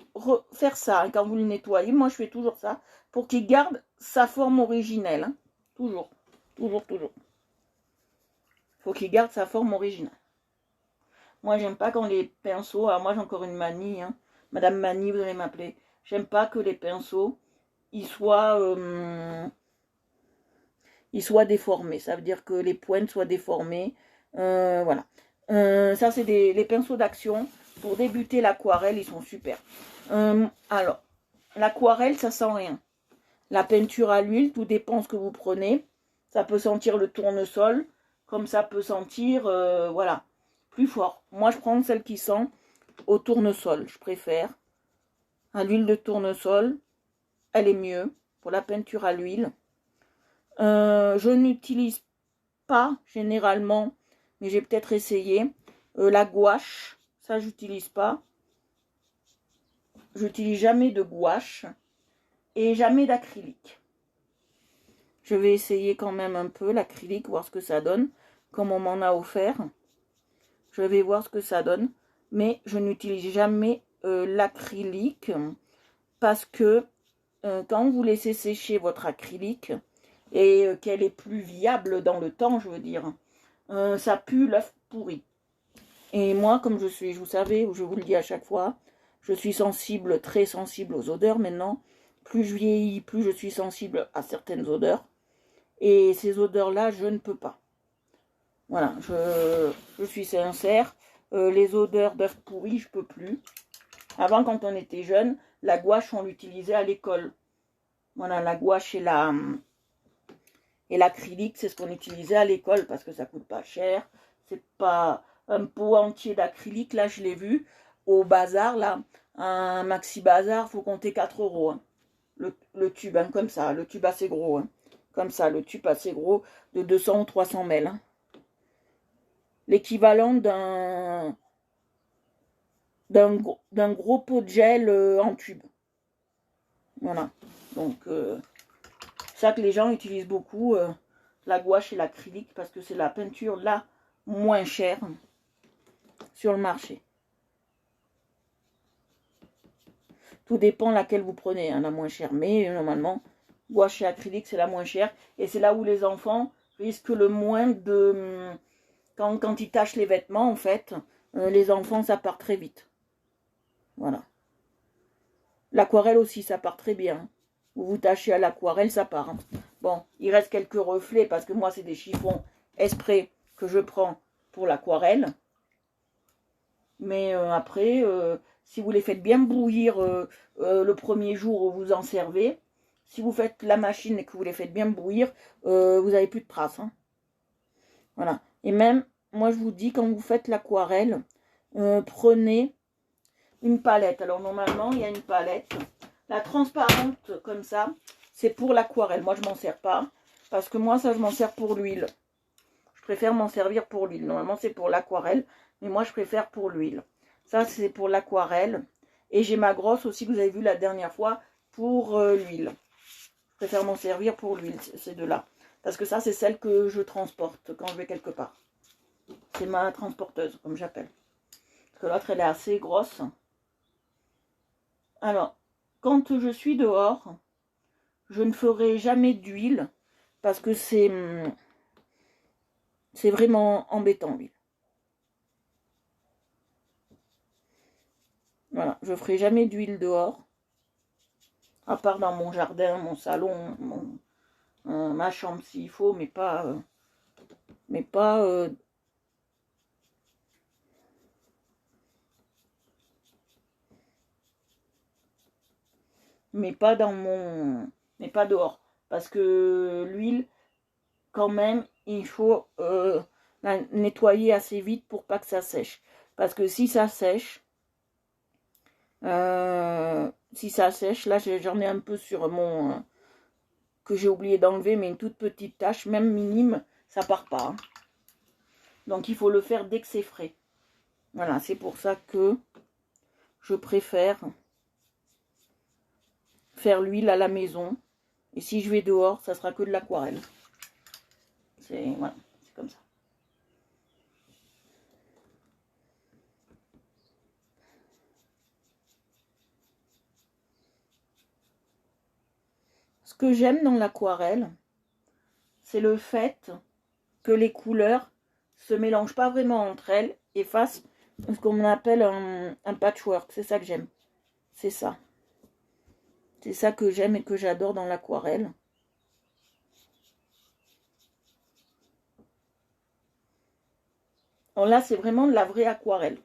faire ça hein, quand vous le nettoyez. Moi, je fais toujours ça pour qu'il garde sa forme originelle. Hein. Toujours, toujours, toujours. Il faut qu'il garde sa forme originale. Moi, j'aime pas quand les pinceaux... Alors moi, j'ai encore une manie. Hein. Madame Manie, vous allez m'appeler. J'aime pas que les pinceaux, ils soient déformés. Ça veut dire que les pointes soient déformées. Voilà. Ça, c'est les pinceaux d'action. Pour débuter l'aquarelle, ils sont super. Alors, l'aquarelle, ça sent rien. La peinture à l'huile, tout dépend ce que vous prenez. Ça peut sentir le tournesol, comme ça peut sentir, voilà, plus fort. Moi, je prends celle qui sent au tournesol, je préfère. À l'huile de tournesol, elle est mieux pour la peinture à l'huile. Je n'utilise pas généralement, mais j'ai peut-être essayé, la gouache. Ça, j'utilise pas. J'utilise jamais de gouache et jamais d'acrylique. Je vais essayer quand même un peu l'acrylique, voir ce que ça donne, comme on m'en a offert. Je vais voir ce que ça donne, mais je n'utilise jamais l'acrylique parce que quand vous laissez sécher votre acrylique et qu'elle est plus viable dans le temps, je veux dire, ça pue l'œuf pourri. Et moi, comme je suis, vous savez, je vous le dis à chaque fois, je suis sensible, très sensible aux odeurs maintenant. Plus je vieillis, plus je suis sensible à certaines odeurs. Et ces odeurs-là, je ne peux pas. Voilà, je suis sincère. Les odeurs d'œufs pourris, je peux plus. Avant, quand on était jeune, la gouache, on l'utilisait à l'école. Voilà, la gouache et l'acrylique, c'est ce qu'on utilisait à l'école parce que ça coûte pas cher. C'est pas un pot entier d'acrylique. Là, je l'ai vu au bazar, là, un maxi bazar, faut compter 4 euros. Hein. Le tube, hein, comme ça, le tube assez gros. Hein. Comme ça, le tube assez gros de 200 ou 300 ml. Hein. L'équivalent d'un gros pot de gel en tube. Voilà. Donc, ça que les gens utilisent beaucoup, la gouache et l'acrylique, parce que c'est la peinture la moins chère sur le marché. Tout dépend laquelle vous prenez, hein, la moins chère. Mais normalement, gouache et acrylique, c'est la moins chère. Et c'est là où les enfants risquent le moins de... Quand ils tachent les vêtements, en fait, les enfants, ça part très vite. Voilà. L'aquarelle aussi, ça part très bien. Vous tâchez à l'aquarelle, ça part. Hein. Bon, il reste quelques reflets parce que moi, c'est des chiffons exprès que je prends pour l'aquarelle. Mais après, si vous les faites bien bouillir le premier jour où vous en servez, si vous faites la machine et que vous les faites bien bouillir, vous n'avez plus de traces. Hein. Voilà. Et même, moi, je vous dis, quand vous faites l'aquarelle, prenez une palette. Alors, normalement, il y a une palette. La transparente, comme ça, c'est pour l'aquarelle. Moi, je m'en sers pas. Parce que moi, ça, je m'en sers pour l'huile. Je préfère m'en servir pour l'huile. Normalement, c'est pour l'aquarelle. Mais moi, je préfère pour l'huile. Ça, c'est pour l'aquarelle. Et j'ai ma grosse aussi, que vous avez vu la dernière fois, pour l'huile. Je préfère m'en servir pour l'huile, ces deux-là. Parce que ça, c'est celle que je transporte quand je vais quelque part. C'est ma transporteuse, comme j'appelle. Parce que l'autre, elle est assez grosse. Alors, quand je suis dehors, je ne ferai jamais d'huile parce que c'est vraiment embêtant, l'huile. Voilà, je ferai jamais d'huile dehors, à part dans mon jardin, mon salon, ma chambre s'il faut, mais pas mais pas dehors, parce que l'huile, quand même, il faut la nettoyer assez vite pour pas que ça sèche, parce que si ça sèche, là j'en ai un peu sur mon que j'ai oublié d'enlever, mais une toute petite tache, même minime, ça part pas. Hein. Donc il faut le faire dès que c'est frais. Voilà, c'est pour ça que je préfère faire l'huile à la maison. Et si je vais dehors, ça sera que de l'aquarelle. Voilà, c'est comme ça. Ce que j'aime dans l'aquarelle, c'est le fait que les couleurs se mélangent pas vraiment entre elles et fassent ce qu'on appelle un patchwork. C'est ça que j'aime. C'est ça. C'est ça que j'aime et que j'adore dans l'aquarelle. Alors là, c'est vraiment de la vraie aquarelle.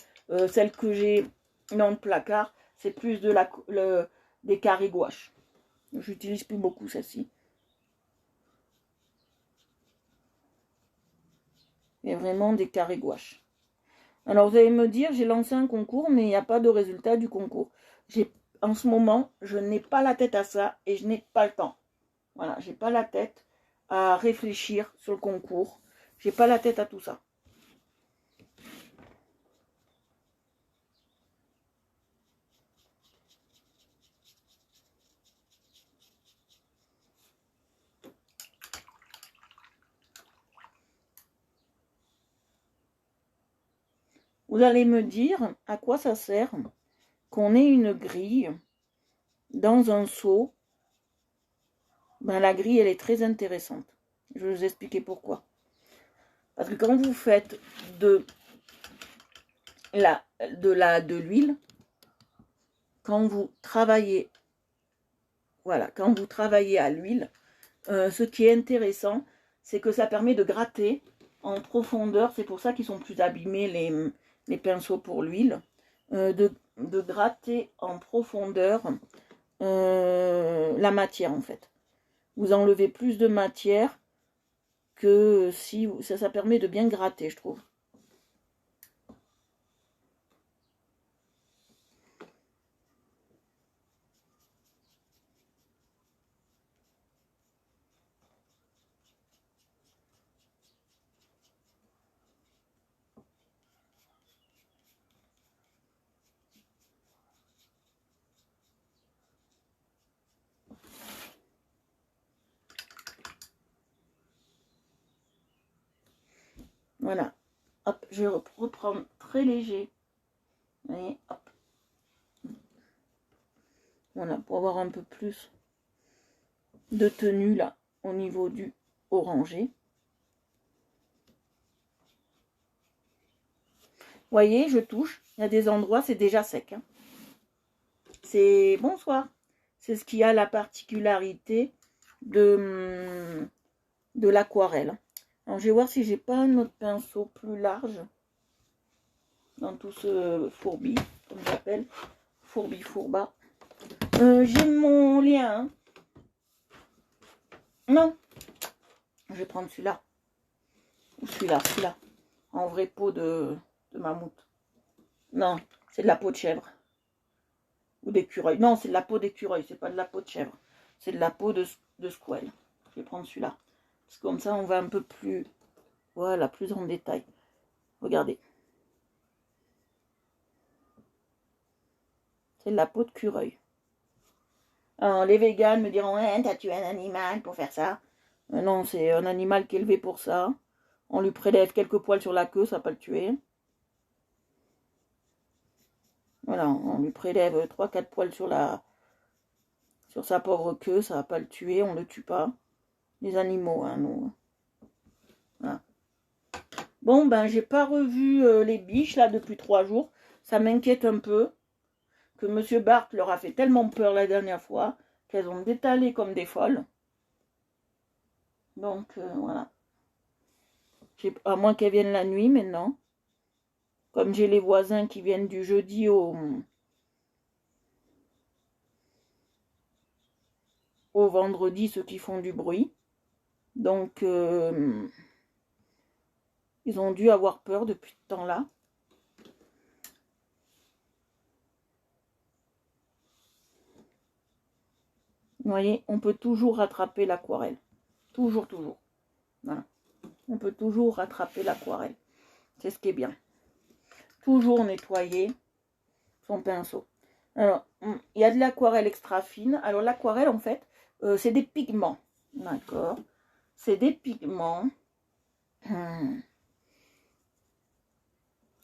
Celle que j'ai dans le placard, c'est plus des carrés gouache. J'utilise plus beaucoup celle-ci. Il y a vraiment des carrés gouache. Alors vous allez me dire, j'ai lancé un concours, mais il n'y a pas de résultat du concours. En ce moment, je n'ai pas la tête à ça et je n'ai pas le temps. Voilà, j'ai pas la tête à réfléchir sur le concours. J'ai pas la tête à tout ça. Vous allez me dire à quoi ça sert qu'on ait une grille dans un seau. Ben, la grille, elle est très intéressante. Je vais vous expliquer pourquoi. Parce que quand vous faites de l'huile, quand vous travaillez, voilà, quand vous travaillez à l'huile, ce qui est intéressant, c'est que ça permet de gratter en profondeur. C'est pour ça qu'ils sont plus abîmés, les pinceaux pour l'huile. De gratter en profondeur la matière, en fait. Vous enlevez plus de matière que si... Ça permet de bien gratter, je trouve. Voilà. Hop, je vais reprendre très léger. Vous voyez, hop. Voilà, pour avoir un peu plus de tenue là, au niveau du orangé. Vous voyez, je touche. Il y a des endroits, c'est déjà sec. Hein. C'est bonsoir. C'est ce qui a la particularité de l'aquarelle. Alors, je vais voir si j'ai pas un autre pinceau plus large dans tout ce fourbi, comme j'appelle, fourbi-fourba. J'ai mon lien. Hein. Non. Je vais prendre celui-là. Ou celui-là. En vraie peau de mammouth. Non, c'est de la peau de chèvre. Ou d'écureuil. Non, c'est de la peau d'écureuil, c'est pas de la peau de chèvre. C'est de la peau de squale. Je vais prendre celui-là. Parce que comme ça, on va un peu plus... Voilà, plus en détail. Regardez. C'est de la peau de cureuil. Alors, les véganes me diront, hein, t'as tué un animal pour faire ça. Non, c'est un animal qui est élevé pour ça. On lui prélève quelques poils sur la queue, ça va pas le tuer. Voilà, on lui prélève 3-4 poils sur sa pauvre queue, ça va pas le tuer, on le tue pas. Les animaux, hein, nous. Voilà. Bon, ben, j'ai pas revu les biches, là, depuis 3 jours. Ça m'inquiète un peu. Que Monsieur Bart leur a fait tellement peur la dernière fois, qu'elles ont détalé comme des folles. Donc, voilà. À moins qu'elles viennent la nuit, maintenant. Comme j'ai les voisins qui viennent du jeudi au vendredi, ceux qui font du bruit. Donc, ils ont dû avoir peur depuis ce temps-là. Vous voyez, on peut toujours rattraper l'aquarelle. Toujours. Voilà. On peut toujours rattraper l'aquarelle. C'est ce qui est bien. Toujours nettoyer son pinceau. Alors, il y a de l'aquarelle extra fine. Alors, l'aquarelle, en fait, c'est des pigments. D'accord. C'est des pigments. Je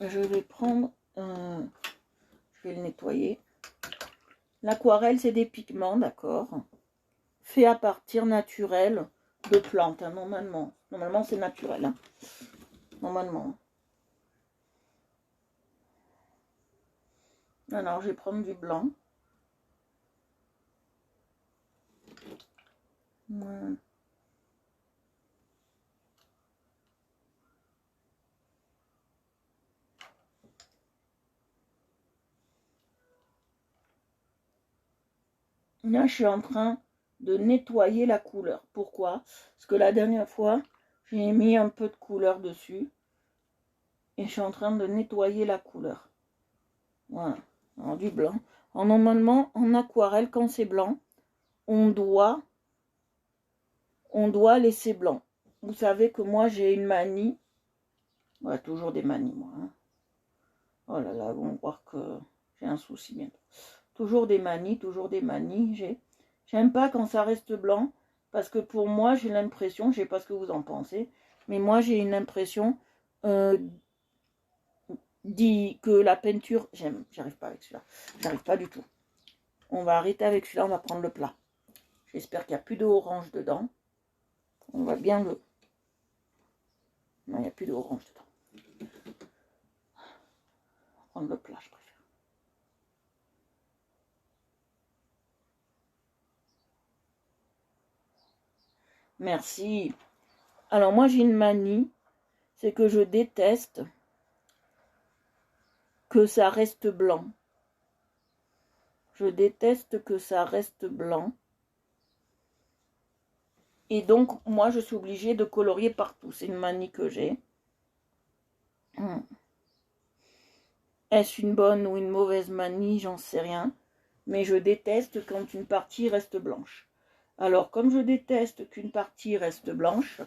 vais prendre... je vais le nettoyer. L'aquarelle, c'est des pigments, d'accord. Fait à partir naturel de plantes, hein, normalement. Normalement, c'est naturel. Hein. Normalement. Alors, je vais prendre du blanc. Voilà. Là, je suis en train de nettoyer la couleur. Pourquoi? Parce que la dernière fois, j'ai mis un peu de couleur dessus. Et je suis en train de nettoyer la couleur. Voilà. Alors, du blanc. Alors, normalement, en aquarelle, quand c'est blanc, on doit laisser blanc. Vous savez que moi, j'ai une manie. Ouais, toujours des manies, moi. Hein. Oh là là, vont voir que j'ai un souci bientôt. Toujours des manies. J'aime pas quand ça reste blanc. Parce que pour moi, j'ai l'impression, je sais pas ce que vous en pensez, mais moi, j'ai une impression dit que la peinture, j'arrive pas avec celui-là, j'arrive pas du tout. On va arrêter avec celui-là, on va prendre le plat. J'espère qu'il n'y a plus d'orange dedans. On va bien le... Non, il n'y a plus d'orange dedans. On va prendre le plat, je préfère. Merci. Alors moi j'ai une manie, c'est que je déteste que ça reste blanc. Je déteste que ça reste blanc. Et donc, moi, je suis obligée de colorier partout. C'est une manie que j'ai. Est-ce une bonne ou une mauvaise manie? J'en sais rien. Mais je déteste quand une partie reste blanche. Alors, comme je déteste qu'une partie reste blanche,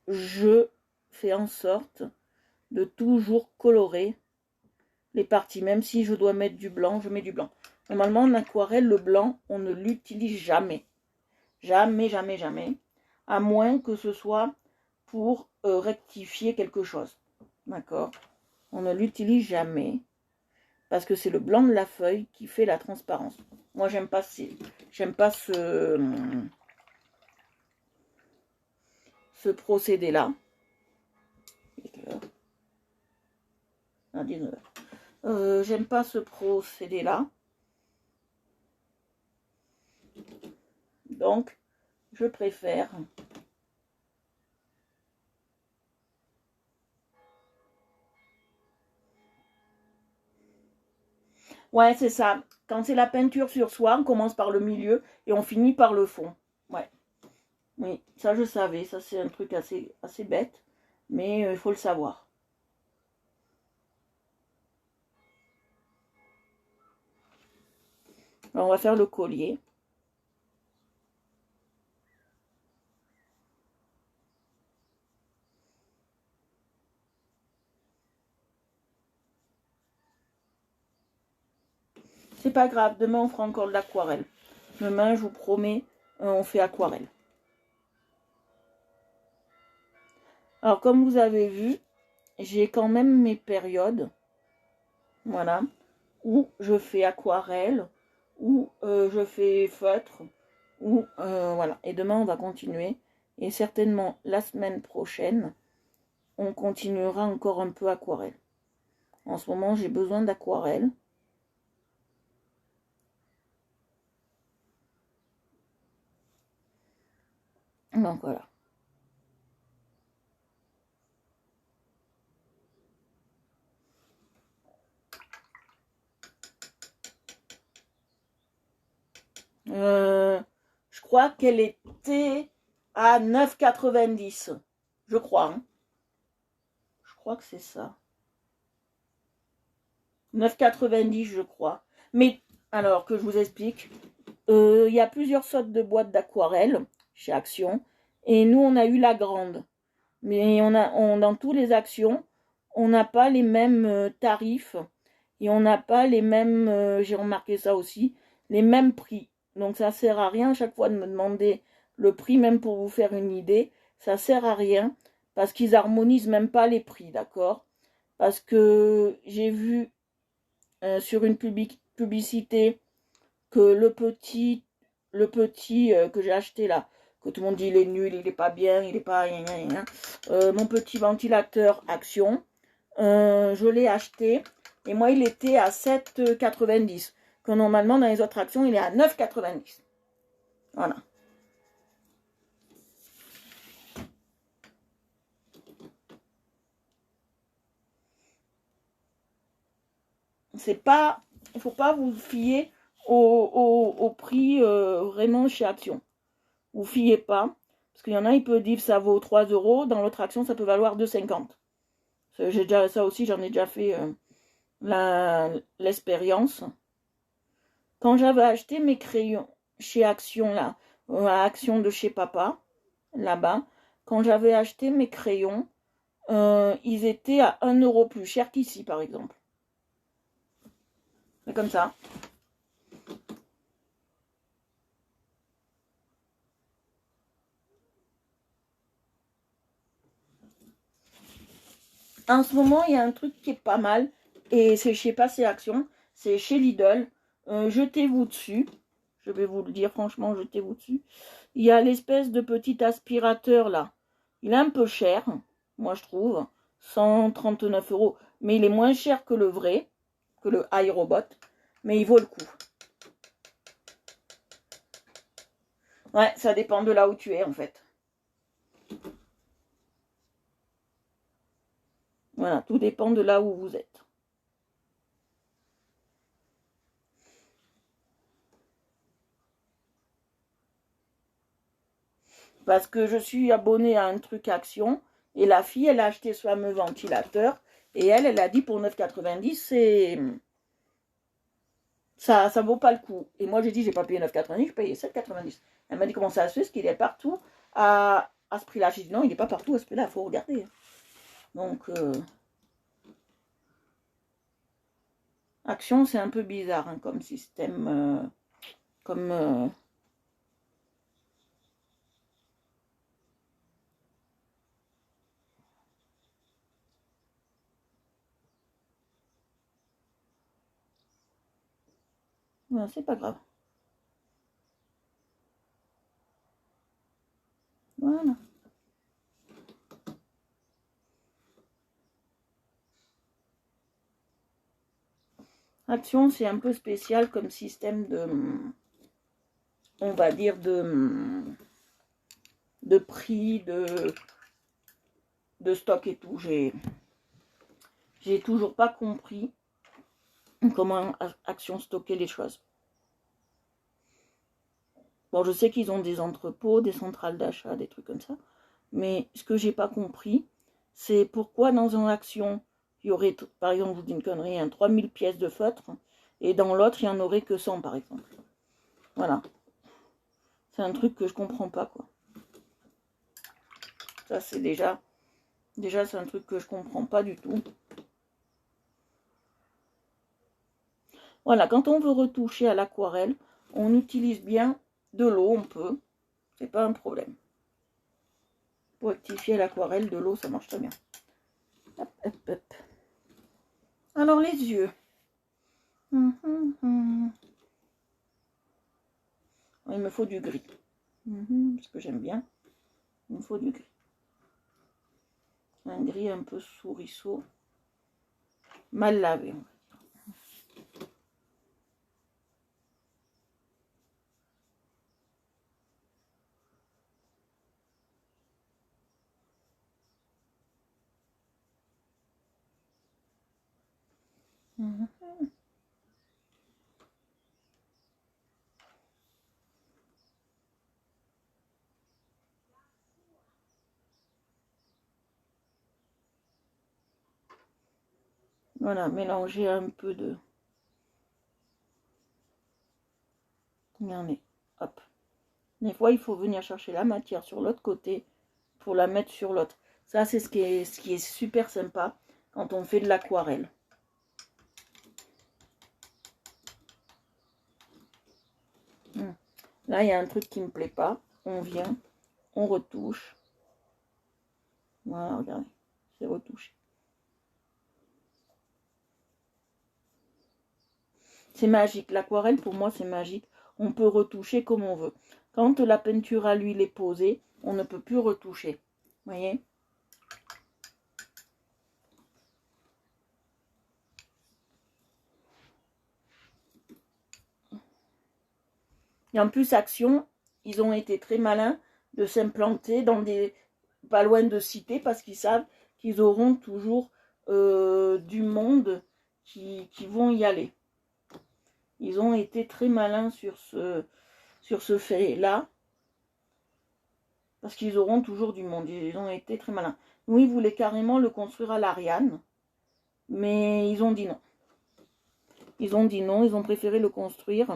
je fais en sorte de toujours colorer les parties. Même si je dois mettre du blanc, je mets du blanc. Normalement, en aquarelle, le blanc, on ne l'utilise jamais. Jamais. À moins que ce soit pour rectifier quelque chose. D'accord? On ne l'utilise jamais parce que c'est le blanc de la feuille qui fait la transparence. Moi, j'aime pas ce procédé-là. À 19h. J'aime pas ce procédé-là. Donc, je préfère ouais, c'est ça. Quand c'est la peinture sur soi, on commence par le milieu et on finit par le fond. Ouais. Oui, ça je savais. Ça c'est un truc assez bête. Mais il faut le savoir. Alors, on va faire le collier. C'est pas grave, demain on fera encore de l'aquarelle. Demain, je vous promets, on fait aquarelle. Alors, comme vous avez vu, j'ai quand même mes périodes, voilà, où je fais aquarelle, où je fais feutre, où, voilà. Et demain, on va continuer. Et certainement, la semaine prochaine, on continuera encore un peu aquarelle. En ce moment, j'ai besoin d'aquarelle. Donc, voilà. Je crois qu'elle était à 9,90. Je crois. Hein. Je crois que c'est ça. 9,90 je crois. Mais alors que je vous explique, il y a plusieurs sortes de boîtes d'aquarelle chez Action. Et nous, on a eu la grande. Mais dans tous les Actions, on n'a pas les mêmes tarifs. Et on n'a pas les mêmes, j'ai remarqué ça aussi, les mêmes prix. Donc ça sert à rien à chaque fois de me demander le prix, même pour vous faire une idée. Ça sert à rien parce qu'ils harmonisent même pas les prix, d'accord? Parce que j'ai vu sur une publicité que le petit que j'ai acheté là, que tout le monde dit il est nul, il est pas bien, il est pas... mon petit ventilateur Action, je l'ai acheté et moi il était à 7,90. Que normalement dans les autres Actions il est à 9,90. Voilà. C'est pas, il faut pas vous fier au prix vraiment chez Action. Vous fiez pas, parce qu'il y en a, ils peuvent dire ça vaut 3 euros, dans l'autre Action ça peut valoir 2,50. J'ai déjà ça aussi, j'en ai déjà fait l'expérience. Quand j'avais acheté mes crayons chez Action là, à Action de chez papa, là-bas, quand j'avais acheté mes crayons, ils étaient à 1 euro plus cher qu'ici par exemple. C'est comme ça. En ce moment, il y a un truc qui est pas mal, et c'est chez Passé Action, c'est chez Lidl. Jetez-vous dessus. Je vais vous le dire franchement, jetez-vous dessus. Il y a l'espèce de petit aspirateur là. Il est un peu cher, moi je trouve. 139 euros. Mais il est moins cher que le vrai, que le iRobot. Mais il vaut le coup. Ouais, ça dépend de là où tu es en fait. Voilà, tout dépend de là où vous êtes. Parce que je suis abonnée à un truc Action. Et la fille, elle a acheté ce fameux ventilateur. Et elle a dit pour 9,90, ça vaut pas le coup. Et moi, j'ai dit, j'ai pas payé 9,90, j'ai payé 7,90. Elle m'a dit, comment ça se fait, parce qu'il est partout à ce prix-là. J'ai dit, non, il n'est pas partout à ce prix-là, il faut regarder. Donc, Action, c'est un peu bizarre hein, comme système. Comme Voilà, c'est pas grave. Voilà. Action, c'est un peu spécial comme système de, on va dire, de prix, de stock et tout. J'ai toujours pas compris comment Action stocker les choses. Bon, je sais qu'ils ont des entrepôts, des centrales d'achat, des trucs comme ça. Mais ce que j'ai pas compris, c'est pourquoi dans une Action, il y aurait, par exemple, je vous dis une connerie, 3000 pièces de feutre, et dans l'autre, il n'y en aurait que 100, par exemple. Voilà. C'est un truc que je comprends pas, quoi. Ça, c'est déjà c'est un truc que je comprends pas du tout. Voilà, quand on veut retoucher à l'aquarelle, on utilise bien de l'eau, on peut. C'est pas un problème. Pour rectifier l'aquarelle, de l'eau, ça marche très bien. Hop, hop, hop. Alors, les yeux. Il me faut du gris. Parce que j'aime bien. Il me faut du gris. Un gris un peu souriceau. Mal lavé. Voilà, mélanger un peu de... Regardez, hop. Des fois, il faut venir chercher la matière sur l'autre côté pour la mettre sur l'autre. Ça, c'est ce qui est super sympa quand on fait de l'aquarelle. Là, il y a un truc qui ne me plaît pas. On vient, on retouche. Voilà, regardez, c'est retouché. C'est magique. L'aquarelle, pour moi, c'est magique. On peut retoucher comme on veut. Quand la peinture à l'huile est posée, on ne peut plus retoucher. Vous voyez ? Et en plus, Action, ils ont été très malins de s'implanter dans des... pas loin de cités parce qu'ils savent qu'ils auront toujours du monde qui vont y aller. Ils ont été très malins sur ce fait-là parce qu'ils auront toujours du monde. Ils ont été très malins. Nous, ils voulaient carrément le construire à l'Ariane, mais ils ont dit non. Ils ont dit non, ils ont préféré le construire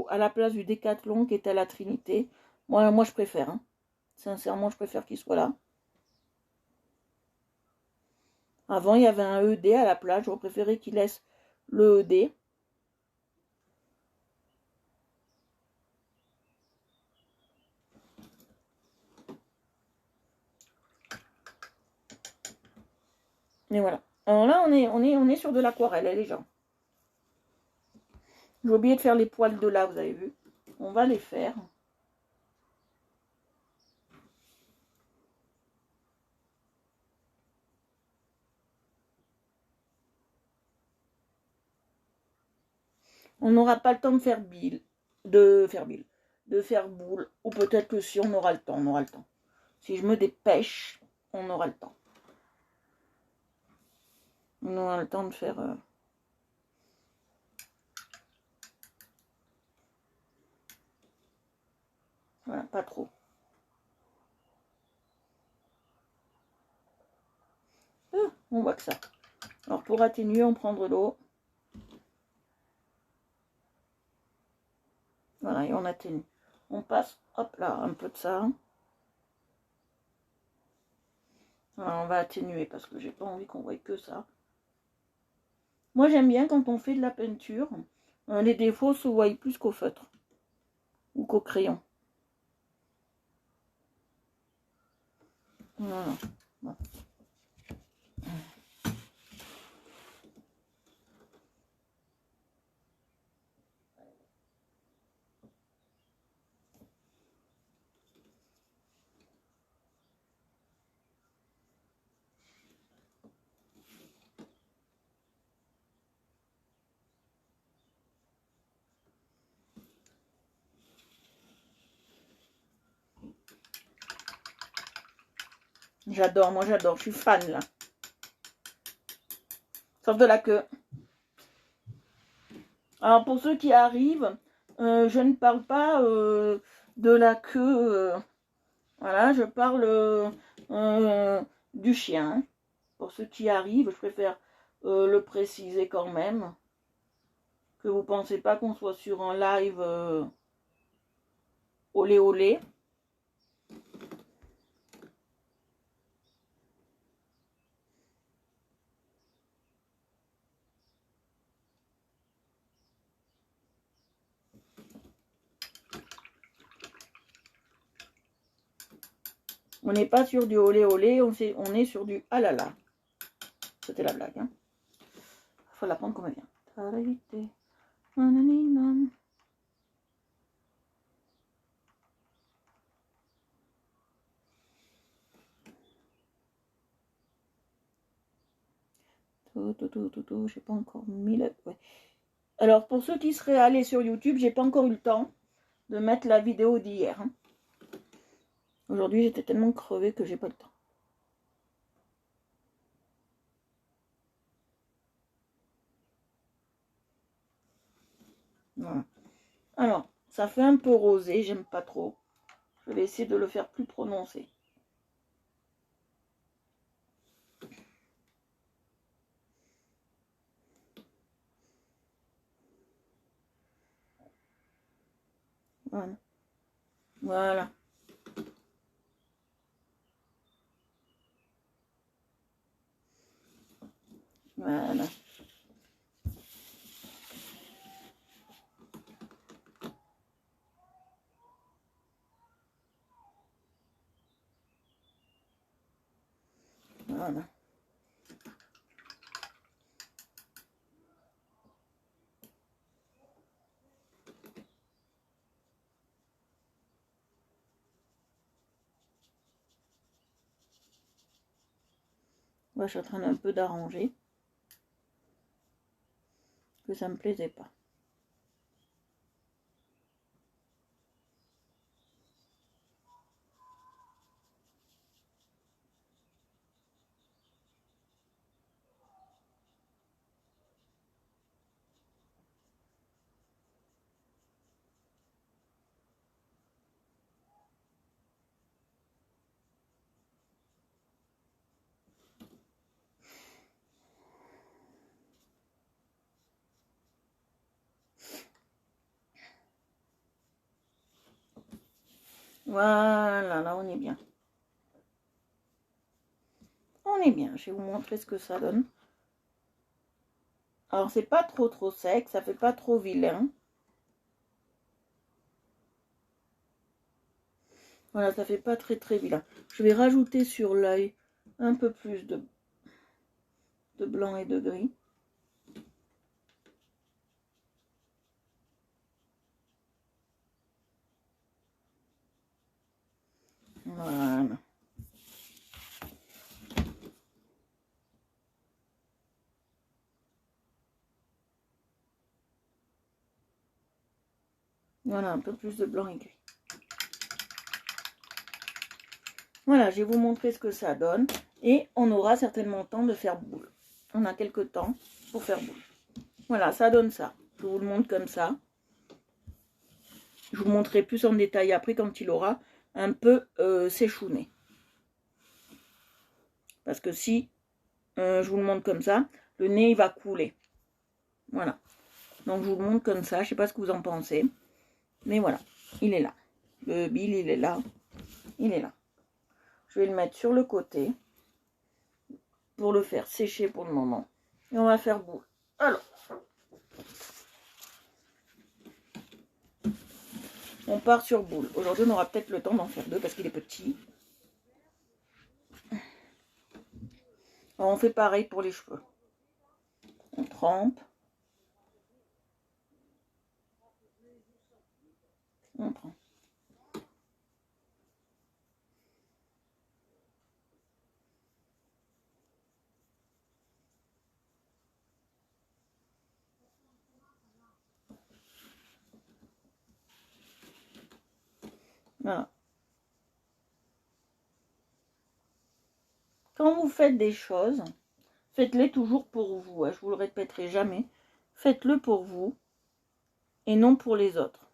à la place du Décathlon qui est à la Trinité. Moi je préfère. Hein. Sincèrement, je préfère qu'il soit là. Avant, il y avait un ED à la place. J'aurais préféré qu'il laisse le ED. Et voilà. Alors là, on est sur de l'aquarelle, les gens. J'ai oublié de faire les poils de là, vous avez vu. On va les faire. On n'aura pas le temps de faire boule. Ou peut-être que si on aura le temps, on aura le temps. Si je me dépêche, on aura le temps. On aura le temps de faire... Voilà, pas trop. On voit que ça. Alors pour atténuer, on prend de l'eau. Voilà, et on atténue. On passe, hop là, un peu de ça. Alors, on va atténuer parce que j'ai pas envie qu'on voie que ça. Moi, j'aime bien quand on fait de la peinture, les défauts se voient plus qu'au feutre ou qu'au crayon. Voilà. Bon. J'adore, moi j'adore, je suis fan là. Sauf de la queue. Alors pour ceux qui arrivent, je ne parle pas de la queue. Voilà, je parle du chien. Pour ceux qui arrivent, je préfère le préciser quand même. Que vous ne pensez pas qu'on soit sur un live olé olé. On n'est pas sur du olé olé, on est sur du ah là là. C'était la blague. Hein. Faut la prendre comme elle vient. J'ai pas encore mis la... Ouais. Alors pour ceux qui seraient allés sur YouTube, j'ai pas encore eu le temps de mettre la vidéo d'hier. Hein. Aujourd'hui j'étais tellement crevée que j'ai pas le temps. Voilà. Alors, ça fait un peu rosé, j'aime pas trop. Je vais essayer de le faire plus prononcé. Voilà. Voilà. Voilà. Voilà. Moi, je suis en train d'un peu d'arranger. Que ça me plaisait pas. Voilà, là on est bien. On est bien, je vais vous montrer ce que ça donne. Alors c'est pas trop sec, ça fait pas trop vilain. Voilà, ça fait pas très vilain. Je vais rajouter sur l'œil un peu plus de blanc et de gris. Voilà. Voilà, un peu plus de blanc et gris. Voilà, je vais vous montrer ce que ça donne. Et on aura certainement le temps de faire boule. On a quelques temps pour faire boule. Voilà, ça donne ça. Je vous le montre comme ça. Je vous montrerai plus en détail après quand il aura un peu séchouné. Parce que si je vous le montre comme ça, le nez il va couler. Voilà. Donc je vous le montre comme ça. Je ne sais pas ce que vous en pensez. Mais voilà, il est là. Le Bill, il est là. Il est là. Je vais le mettre sur le côté pour le faire sécher pour le moment. Et on va faire boule. Alors, on part sur boule. Aujourd'hui, on aura peut-être le temps d'en faire deux parce qu'il est petit. Alors, on fait pareil pour les cheveux. On trempe. On prend. Voilà. Quand vous faites des choses, faites-les toujours pour vous. Je vous le répéterai jamais. Faites-le pour vous et non pour les autres.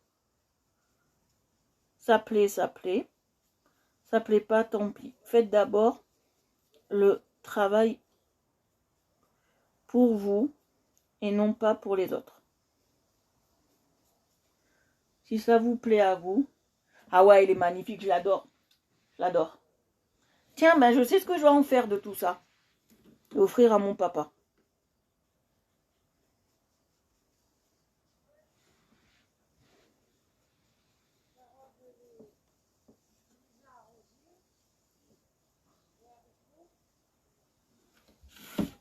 Ça plaît, ça plaît. Ça plaît pas, tant pis. Faites d'abord le travail pour vous et non pas pour les autres. Si ça vous plaît à vous. Ah ouais, il est magnifique, je l'adore. Je l'adore. Tiens, ben je sais ce que je vais en faire de tout ça. Offrir à mon papa.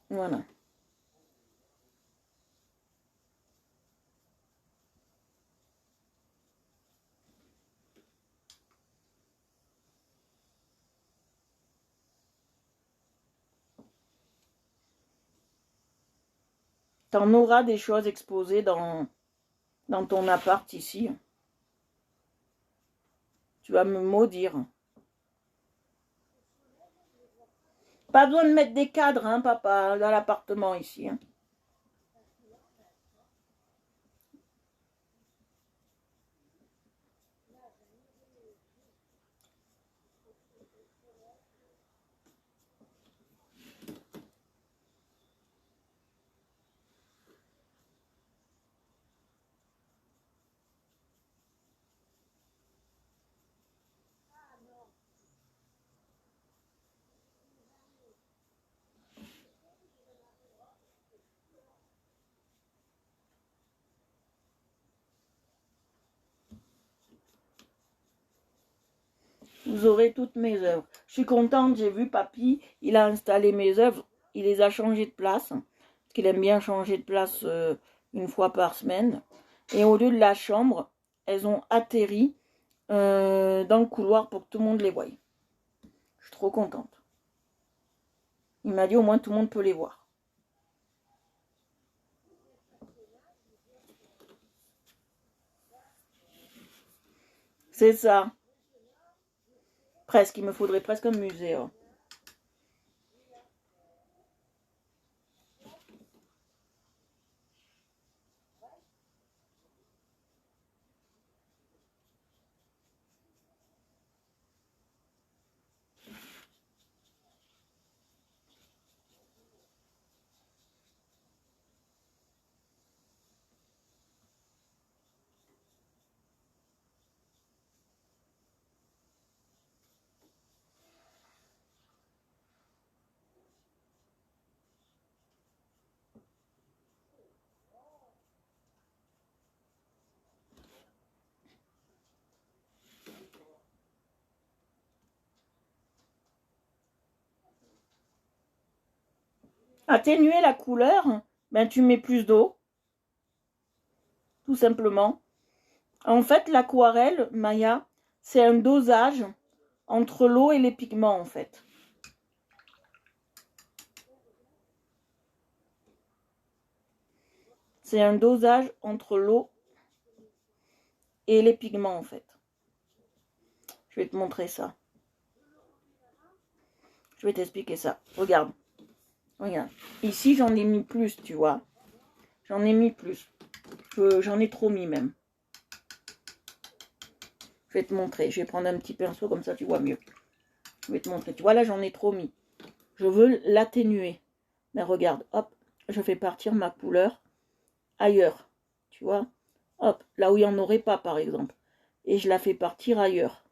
Voilà. T'en auras des choses exposées dans ton appart ici. Tu vas me maudire. Pas besoin de mettre des cadres, hein, papa, dans l'appartement ici. Hein. Vous aurez toutes mes œuvres. Je suis contente, j'ai vu papy, il a installé mes œuvres, il les a changées de place, parce qu'il aime bien changer de place une fois par semaine. Et au lieu de la chambre, elles ont atterri dans le couloir pour que tout le monde les voie. Je suis trop contente. Il m'a dit au moins tout le monde peut les voir. C'est ça. Presque, il me faudrait presque un musée. Hein. Atténuer la couleur, ben tu mets plus d'eau, tout simplement. En fait, l'aquarelle, Maya, c'est un dosage entre l'eau et les pigments, en fait. C'est un dosage entre l'eau et les pigments, en fait. Je vais te montrer ça. Je vais t'expliquer ça. Regarde. Regarde. Ici, j'en ai mis plus, tu vois. J'en ai mis plus. J'en ai trop mis, même. Je vais te montrer. Je vais prendre un petit pinceau, comme ça, tu vois mieux. Je vais te montrer. Tu vois, là, j'en ai trop mis. Je veux l'atténuer. Mais regarde, hop, je fais partir ma couleur ailleurs. Tu vois, hop, là où il n'y en aurait pas, par exemple. Et je la fais partir ailleurs.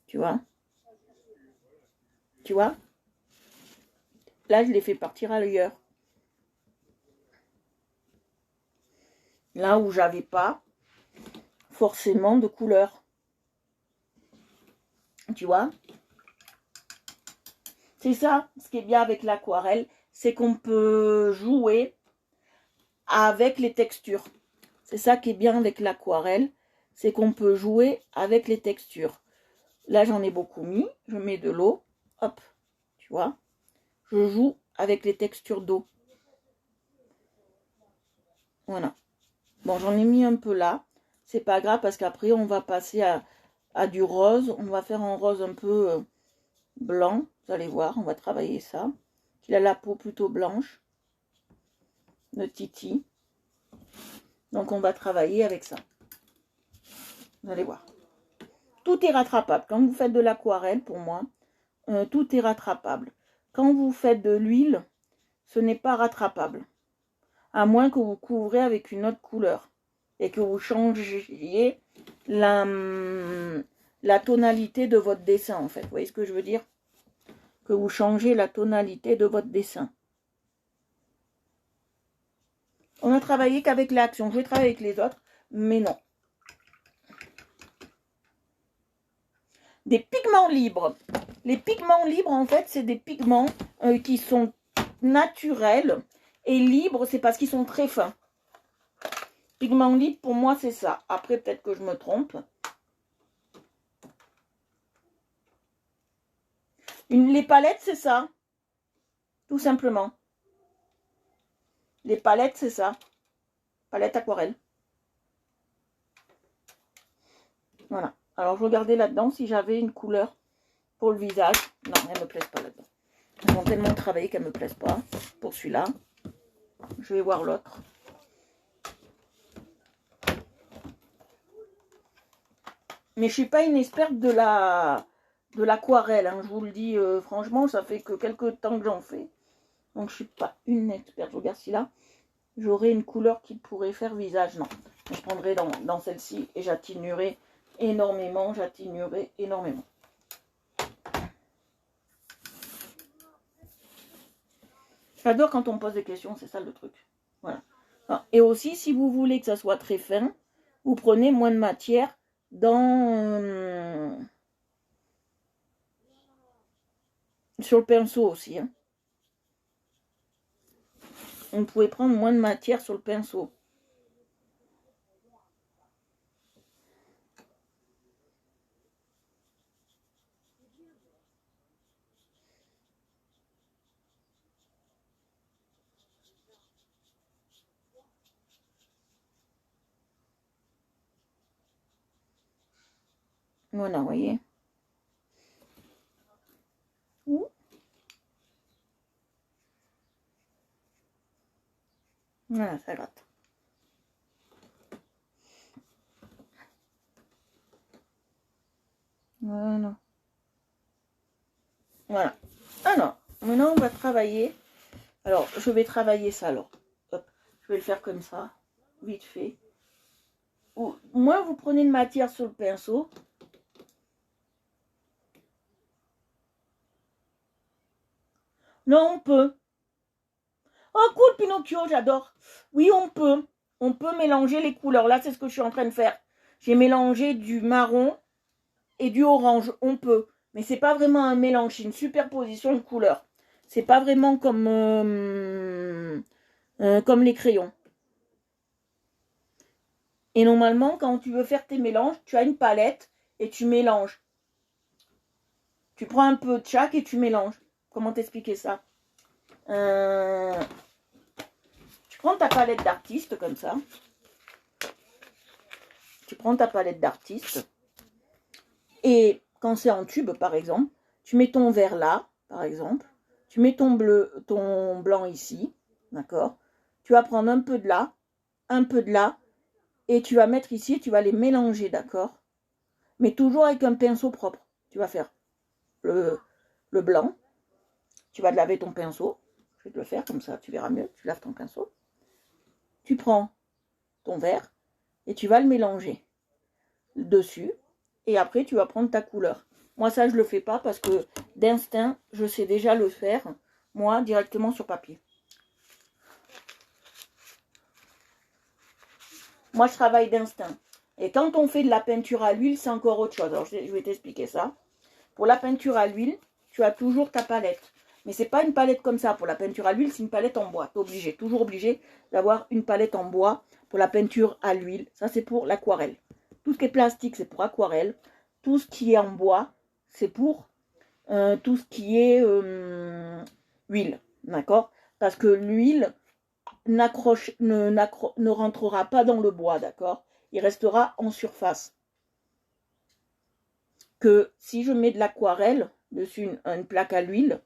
Tu vois? Tu vois? Là, je les fais partir ailleurs. Là où j'avais pas forcément de couleur. Tu vois? C'est ça, ce qui est bien avec l'aquarelle, c'est qu'on peut jouer avec les textures. C'est ça qui est bien avec l'aquarelle, c'est qu'on peut jouer avec les textures. Là, j'en ai beaucoup mis, je mets de l'eau, hop, tu vois. Je joue avec les textures d'eau. Voilà. Bon, j'en ai mis un peu là. C'est pas grave parce qu'après, on va passer à du rose. On va faire un rose un peu blanc. Vous allez voir, on va travailler ça. Il a la peau plutôt blanche. Le Titi. Donc on va travailler avec ça. Vous allez voir. Tout est rattrapable. Quand vous faites de l'aquarelle, pour moi, tout est rattrapable. Quand vous faites de l'huile, ce n'est pas rattrapable. À moins que vous couvrez avec une autre couleur. Et que vous changiez la tonalité de votre dessin, en fait. Vous voyez ce que je veux dire? Que vous changez la tonalité de votre dessin. On a travaillé qu'avec l'action. Je vais travailler avec les autres, mais non. Des pigments libres. Les pigments libres, en fait, c'est des pigments qui sont naturels. Et libres, c'est parce qu'ils sont très fins. Pigments libres, pour moi, c'est ça. Après, peut-être que je me trompe. Les palettes, c'est ça. Tout simplement. Les palettes, c'est ça. Palette aquarelle. Voilà. Alors, je regardais là-dedans si j'avais une couleur pour le visage. Non, elles ne me plaisent pas là-dedans. Elles ont tellement travaillé qu'elles ne me plaisent pas. Pour celui-là. Je vais voir l'autre. Mais je ne suis pas une experte de l'aquarelle. Hein. Je vous le dis franchement, ça fait que quelques temps que j'en fais. Donc, je ne suis pas une experte. Je regarde si là, j'aurai une couleur qui pourrait faire visage. Non. Je prendrai dans celle-ci et j'atténuerai énormément. J'atténuerai énormément. J'adore quand on me pose des questions, c'est ça le truc. Voilà. Et aussi, si vous voulez que ça soit très fin, vous prenez moins de matière sur le pinceau aussi. Hein. On pouvait prendre moins de matière sur le pinceau. Voilà, vous voyez. Voilà, ça gratte. Voilà. Voilà. Alors, maintenant, on va travailler. Alors, je vais travailler ça, alors. Hop, je vais le faire comme ça, vite fait. Moins vous prenez de matière sur le pinceau. Non, on peut. Oh, cool, Pinocchio, j'adore. Oui, on peut. On peut mélanger les couleurs. Là, c'est ce que je suis en train de faire. J'ai mélangé du marron et du orange. On peut. Mais c'est pas vraiment un mélange. C'est une superposition de couleurs. C'est pas vraiment comme les crayons. Et normalement, quand tu veux faire tes mélanges, tu as une palette et tu mélanges. Tu prends un peu de chaque et tu mélanges. Comment t'expliquer ça? Tu prends ta palette d'artiste comme ça. Tu prends ta palette d'artiste. Et quand c'est en tube, par exemple, tu mets ton vert là, par exemple. Tu mets ton blanc ici. D'accord? Tu vas prendre un peu de là, un peu de là. Et tu vas mettre ici et tu vas les mélanger, d'accord? Mais toujours avec un pinceau propre. Tu vas faire le blanc. Tu vas te laver ton pinceau. Je vais te le faire comme ça, tu verras mieux. Tu laves ton pinceau. Tu prends ton vert et tu vas le mélanger dessus. Et après, tu vas prendre ta couleur. Moi, ça, je le fais pas parce que d'instinct, je sais déjà le faire, moi, directement sur papier. Moi, je travaille d'instinct. Et quand on fait de la peinture à l'huile, c'est encore autre chose. Alors, je vais t'expliquer ça. Pour la peinture à l'huile, tu as toujours ta palette. Mais c'est pas une palette comme ça. Pour la peinture à l'huile, c'est une palette en bois. Tu es obligé, toujours obligé d'avoir une palette en bois pour la peinture à l'huile. Ça, c'est pour l'aquarelle. Tout ce qui est plastique, c'est pour aquarelle. Tout ce qui est en bois, c'est pour tout ce qui est huile. D'accord? Parce que l'huile ne rentrera pas dans le bois, d'accord? Il restera en surface. Que si je mets de l'aquarelle, dessus une plaque à l'huile,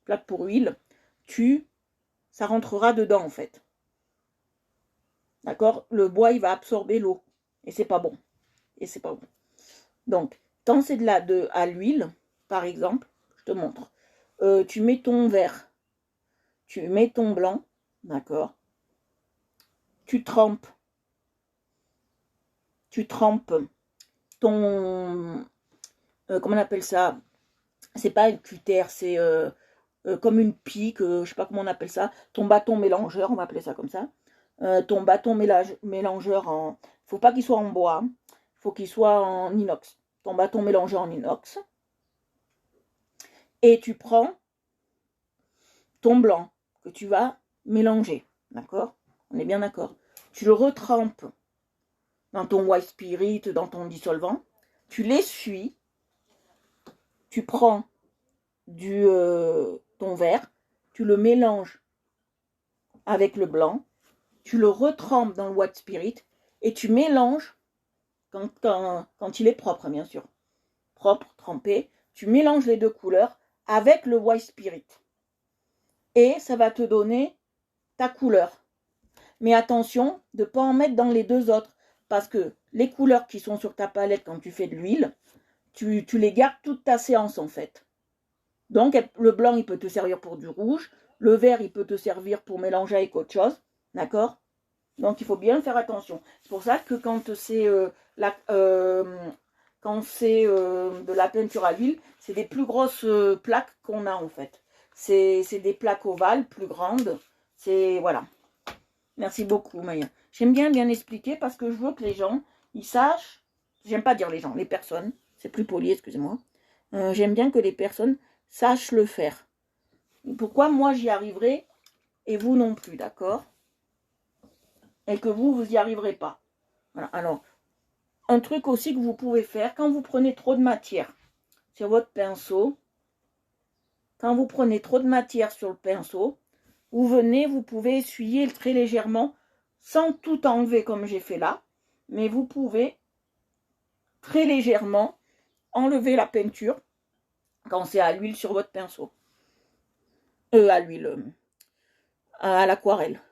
plaque pour huile, ça rentrera dedans en fait. D'accord? Le bois, il va absorber l'eau. Et c'est pas bon. Et c'est pas bon. Donc, quand c'est à l'huile, par exemple, je te montre. Tu mets ton vert. Tu mets ton blanc. D'accord? Tu trempes ton... comment on appelle ça? C'est pas une cutter, c'est comme une pique, je sais pas comment on appelle ça. Ton bâton mélangeur, on va appeler ça comme ça. Ton bâton mélangeur en... Faut pas qu'il soit en bois, faut qu'il soit en inox. Ton bâton mélangeur en inox. Et tu prends ton blanc que tu vas mélanger. D'accord? On est bien d'accord. Tu le retrempes dans ton white spirit, dans ton dissolvant. Tu l'essuies. Tu prends ton vert. Tu le mélanges avec le blanc. Tu le retrempes dans le white spirit. Et tu mélanges, quand il est propre, bien sûr. Propre, trempé. Tu mélanges les deux couleurs avec le white spirit. Et ça va te donner ta couleur. Mais attention de ne pas en mettre dans les deux autres. Parce que les couleurs qui sont sur ta palette quand tu fais de l'huile, tu les gardes toute ta séance en fait. Donc le blanc, il peut te servir pour du rouge. Le vert, il peut te servir pour mélanger avec autre chose. D'accord? Donc il faut bien faire attention. C'est pour ça que quand c'est de la peinture à l'huile, c'est des plus grosses plaques qu'on a en fait. C'est des plaques ovales plus grandes. C'est voilà. Merci beaucoup Maya. J'aime bien expliquer parce que je veux que les gens, ils sachent. J'aime pas dire les gens, les personnes. C'est plus poli, excusez-moi. J'aime bien que les personnes sachent le faire. Pourquoi moi j'y arriverai et vous non plus, d'accord? Et que vous y arriverez pas. Voilà. Alors, un truc aussi que vous pouvez faire, quand vous prenez trop de matière sur votre pinceau, quand vous prenez trop de matière sur le pinceau, vous pouvez essuyer très légèrement, sans tout enlever comme j'ai fait là, mais vous pouvez très légèrement enlever la peinture quand c'est à l'huile sur votre pinceau. À l'huile, à l'aquarelle.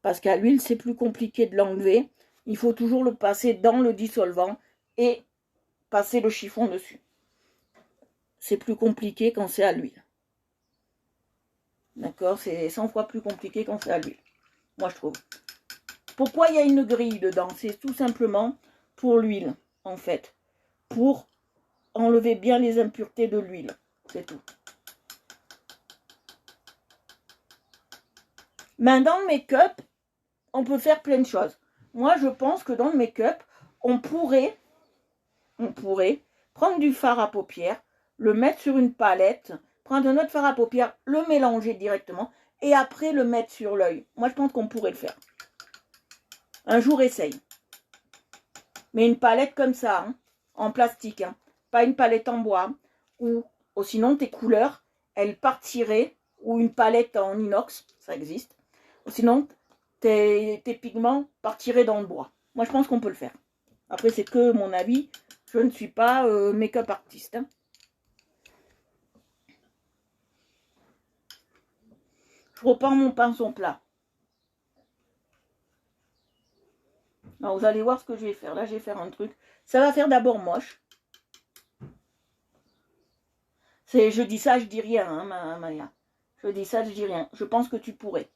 Parce qu'à l'huile, c'est plus compliqué de l'enlever. Il faut toujours le passer dans le dissolvant et passer le chiffon dessus. C'est plus compliqué quand c'est à l'huile. D'accord? C'est 100 fois plus compliqué quand c'est à l'huile. Moi, je trouve. Pourquoi il y a une grille dedans? C'est tout simplement pour l'huile, en fait. Pour enlever bien les impuretés de l'huile. C'est tout. Mais dans le make-up, on peut faire plein de choses. Moi, je pense que dans le make-up, on pourrait prendre du fard à paupières, le mettre sur une palette, prendre un autre fard à paupières, le mélanger directement et après le mettre sur l'œil. Moi, je pense qu'on pourrait le faire. Un jour, essaye. Mais une palette comme ça, hein, en plastique, hein, pas une palette en bois, ou sinon tes couleurs, elles partiraient, ou une palette en inox, ça existe. Ou sinon, tes pigments partiraient dans le bois. Moi, je pense qu'on peut le faire. Après, c'est que mon avis. Je ne suis pas make-up artiste. Hein. Je reprends mon pinceau plat. Alors, vous allez voir ce que je vais faire. Là, je vais faire un truc. Ça va faire d'abord moche. Je dis ça, je dis rien, hein, Maya. Je dis ça, je dis rien. Je pense que tu pourrais.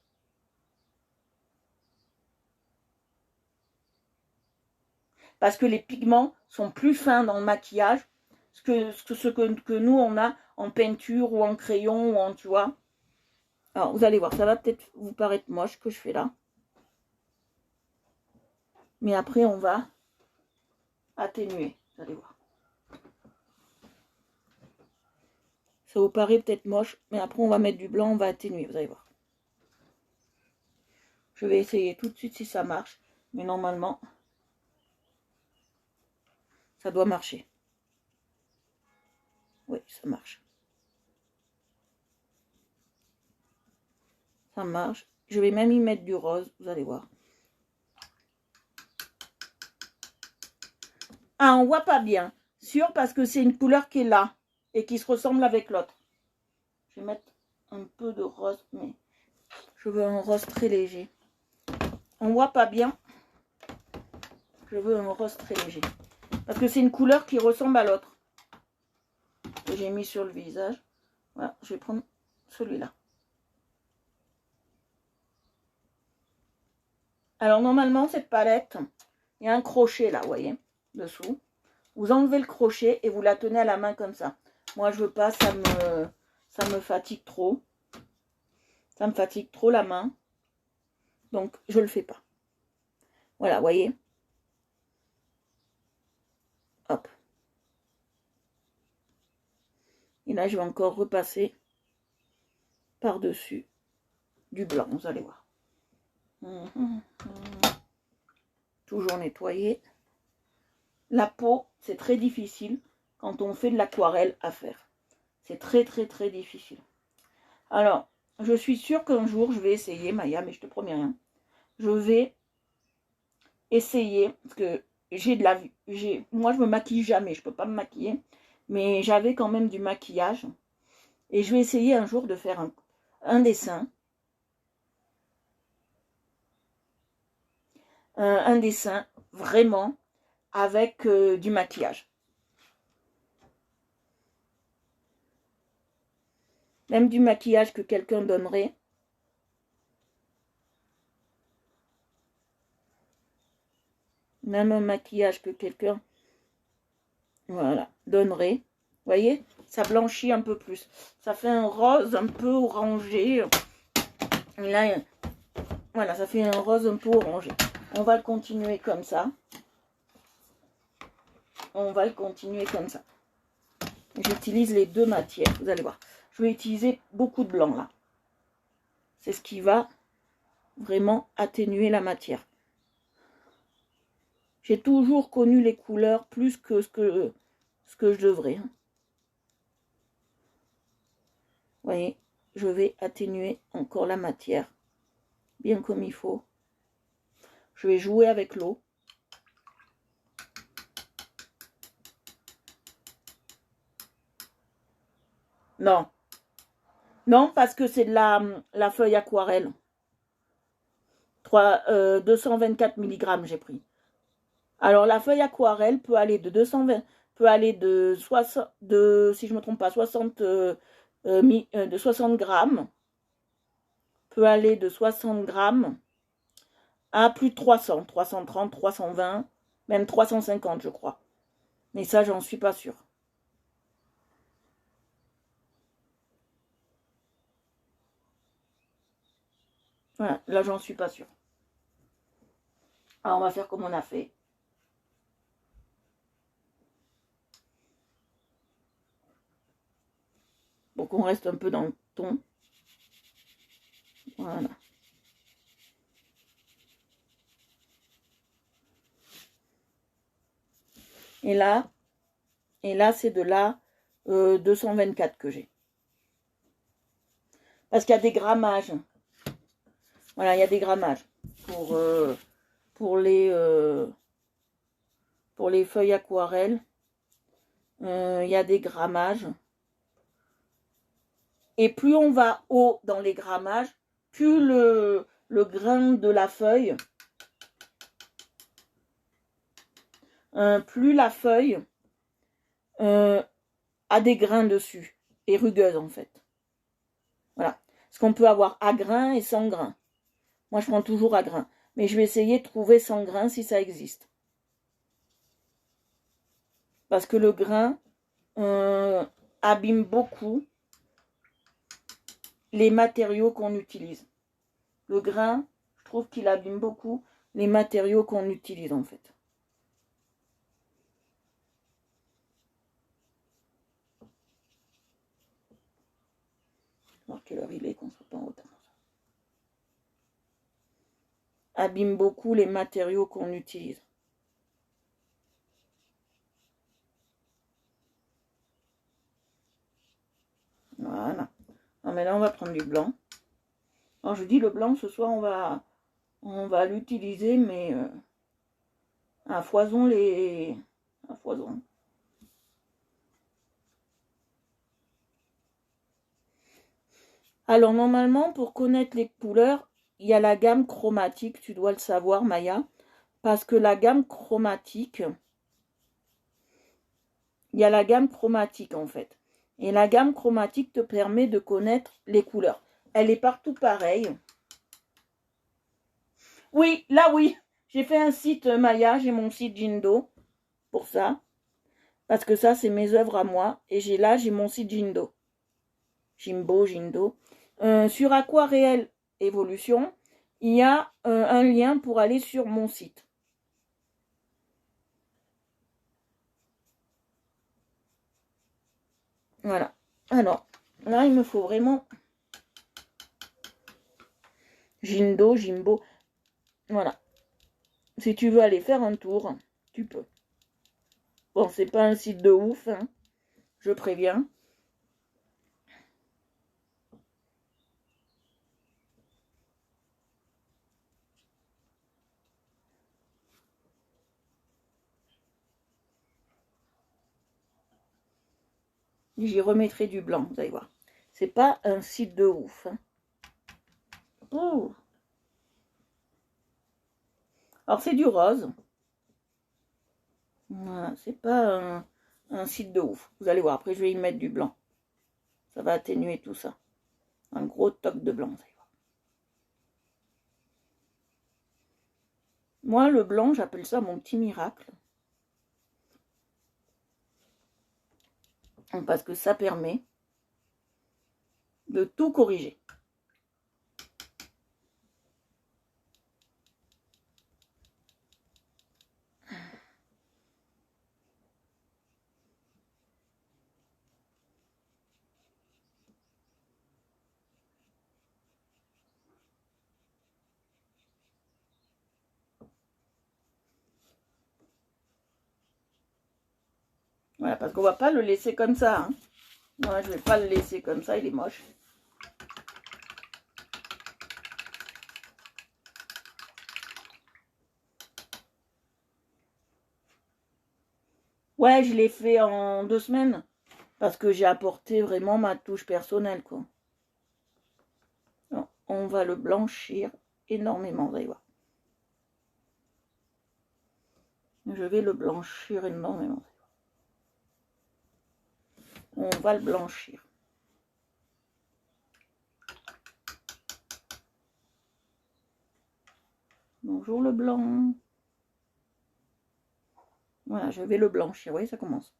Parce que les pigments sont plus fins dans le maquillage que nous, on a en peinture ou en crayon ou en, tu vois. Alors, vous allez voir, ça va peut-être vous paraître moche ce que je fais là. Mais après, on va atténuer. Vous allez voir. Ça vous paraît peut-être moche, mais après, on va mettre du blanc, on va atténuer. Vous allez voir. Je vais essayer tout de suite si ça marche. Mais normalement, ça doit marcher. Oui, ça marche. Ça marche. Je vais même y mettre du rose, vous allez voir. Ah, on voit pas bien. Sûr, parce que c'est une couleur qui est là. et qui se ressemble avec l'autre. Je vais mettre un peu de rose, mais je veux un rose très léger. On voit pas bien. Je veux un rose très léger. Parce que c'est une couleur qui ressemble à l'autre. Que j'ai mis sur le visage. Voilà, je vais prendre celui-là. Alors normalement, cette palette, il y a un crochet là, vous voyez, dessous. Vous enlevez le crochet et vous la tenez à la main comme ça. Moi, je veux pas, ça me fatigue trop. Ça me fatigue trop la main. Donc, je le fais pas. Voilà, vous voyez. Hop. Et là, je vais encore repasser par-dessus du blanc, vous allez voir. Toujours nettoyer. La peau, c'est très difficile quand on fait de l'aquarelle à faire. C'est très, très, très difficile. Alors, je suis sûre qu'un jour, je vais essayer, Maya, mais je te promets rien. Je vais essayer, parce que j'ai de la vue. Moi, je me maquille jamais, je peux pas me maquiller. Mais j'avais quand même du maquillage. Et je vais essayer un jour de faire un dessin. Un dessin vraiment avec du maquillage. Même du maquillage que quelqu'un donnerait. Même un maquillage que quelqu'un, voilà, donnerait. Vous voyez, ça blanchit un peu plus. Ça fait un rose un peu orangé. Et là, voilà, ça fait un rose un peu orangé. On va le continuer comme ça. On va le continuer comme ça. J'utilise les deux matières, vous allez voir. Je vais utiliser beaucoup de blanc là. C'est ce qui va vraiment atténuer la matière. J'ai toujours connu les couleurs plus que ce que je devrais. Vous voyez, je vais atténuer encore la matière, bien comme il faut. Je vais jouer avec l'eau. Non. Non, parce que c'est de la feuille aquarelle. 224 mg j'ai pris. Alors la feuille aquarelle peut aller de 220, peut aller de 60, si je me trompe pas, 60 de 60 grammes, peut aller de 60 grammes à plus de 300, 330, 320, même 350 je crois. Mais ça j'en suis pas sûre. Voilà, là j'en suis pas sûre. Alors on va faire comme on a fait. Pour qu'on reste un peu dans le ton. Voilà. Et là c'est de la 224 que j'ai. Parce qu'il y a des grammages. Voilà, il y a des grammages pour les feuilles aquarelles. Il y a des grammages. Et plus on va haut dans les grammages, plus le grain de la feuille, plus la feuille a des grains dessus, et rugueuse en fait. Voilà. Parce qu'on peut avoir à grain et sans grain. Moi, je prends toujours à grain. Mais je vais essayer de trouver sans grain si ça existe. Parce que le grain abîme beaucoup les matériaux qu'on utilise. Le grain, je trouve qu'il abîme beaucoup les matériaux qu'on utilise en fait. Alors quelle heure il est qu'on ne soit pas en retard. Abîme beaucoup les matériaux qu'on utilise. Voilà. Alors maintenant on va prendre du blanc. Alors je dis le blanc ce soir on va l'utiliser mais à foison à foison. Alors, normalement, pour connaître les couleurs, il y a la gamme chromatique, tu dois le savoir, Maya, parce que la gamme chromatique, il y a la gamme chromatique, en fait. Et la gamme chromatique te permet de connaître les couleurs. Elle est partout pareille. Oui, là, oui. J'ai fait un site Maya, j'ai mon site Jindo pour ça. Parce que ça, c'est mes œuvres à moi. Et j'ai mon site Jindo. Jindo. Sur Aquarelle Evolution, il y a un lien pour aller sur mon site. Voilà. Alors, là, il me faut vraiment Jimbo. Voilà. Si tu veux aller faire un tour, tu peux. Bon, c'est pas un site de ouf, hein, je préviens. J'y remettrai du blanc, vous allez voir. C'est pas un site de ouf. Hein. Oh. Alors, c'est du rose. Voilà, c'est pas un site de ouf. Vous allez voir, après, je vais y mettre du blanc. Ça va atténuer tout ça. Un gros toc de blanc, vous allez voir. Moi, le blanc, j'appelle ça mon petit miracle. Parce que ça permet de tout corriger. Voilà, parce qu'on va pas le laisser comme ça. Hein. Moi, je vais pas le laisser comme ça, il est moche. Ouais, je l'ai fait en 2 semaines. Parce que j'ai apporté vraiment ma touche personnelle, quoi. Alors, on va le blanchir énormément, vous allez voir. Je vais le blanchir énormément. On va le blanchir. Bonjour le blanc. Voilà, je vais le blanchir. Vous voyez, ça commence.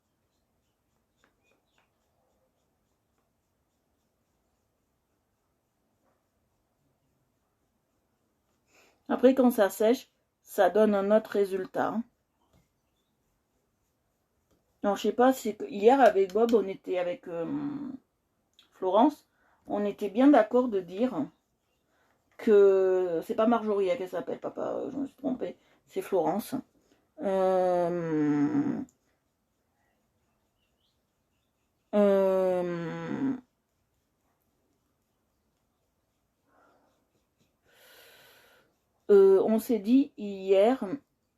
Après, quand ça sèche, ça donne un autre résultat. Hein. Non, je sais pas, c'est que hier avec Bob, on était avec Florence, on était bien d'accord de dire que c'est pas Marjorie qu'elle s'appelle, papa, je me suis trompée, c'est Florence. Euh, on s'est dit hier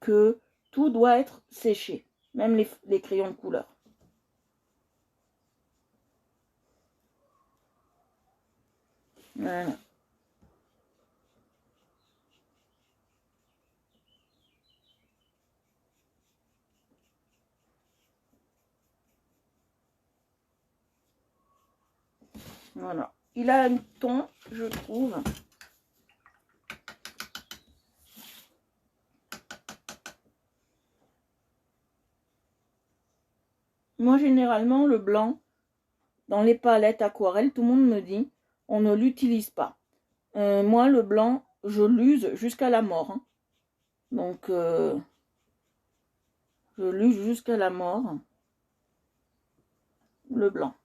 que tout doit être séché, même les crayons de couleur. Voilà. Voilà. Il a un ton, je trouve. Moi, généralement, le blanc, dans les palettes aquarelles, tout le monde me dit, on ne l'utilise pas. Moi, le blanc, je l'use jusqu'à la mort. Hein. Donc, je l'use jusqu'à la mort. Le blanc.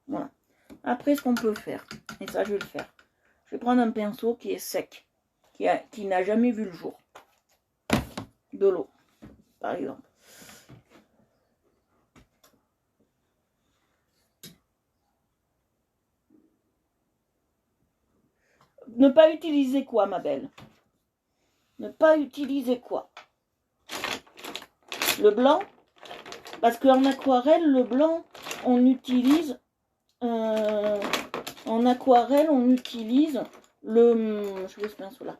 Voilà. Après, ce qu'on peut faire, et ça, je vais le faire. Je vais prendre un pinceau qui est sec, qui n'a jamais vu le jour. De l'eau, par exemple. Ne pas utiliser quoi, ma belle? Ne pas utiliser quoi? Le blanc? Parce qu'en aquarelle, le blanc, on utilise... en aquarelle, on utilise le... Je vais ce pinceau-là.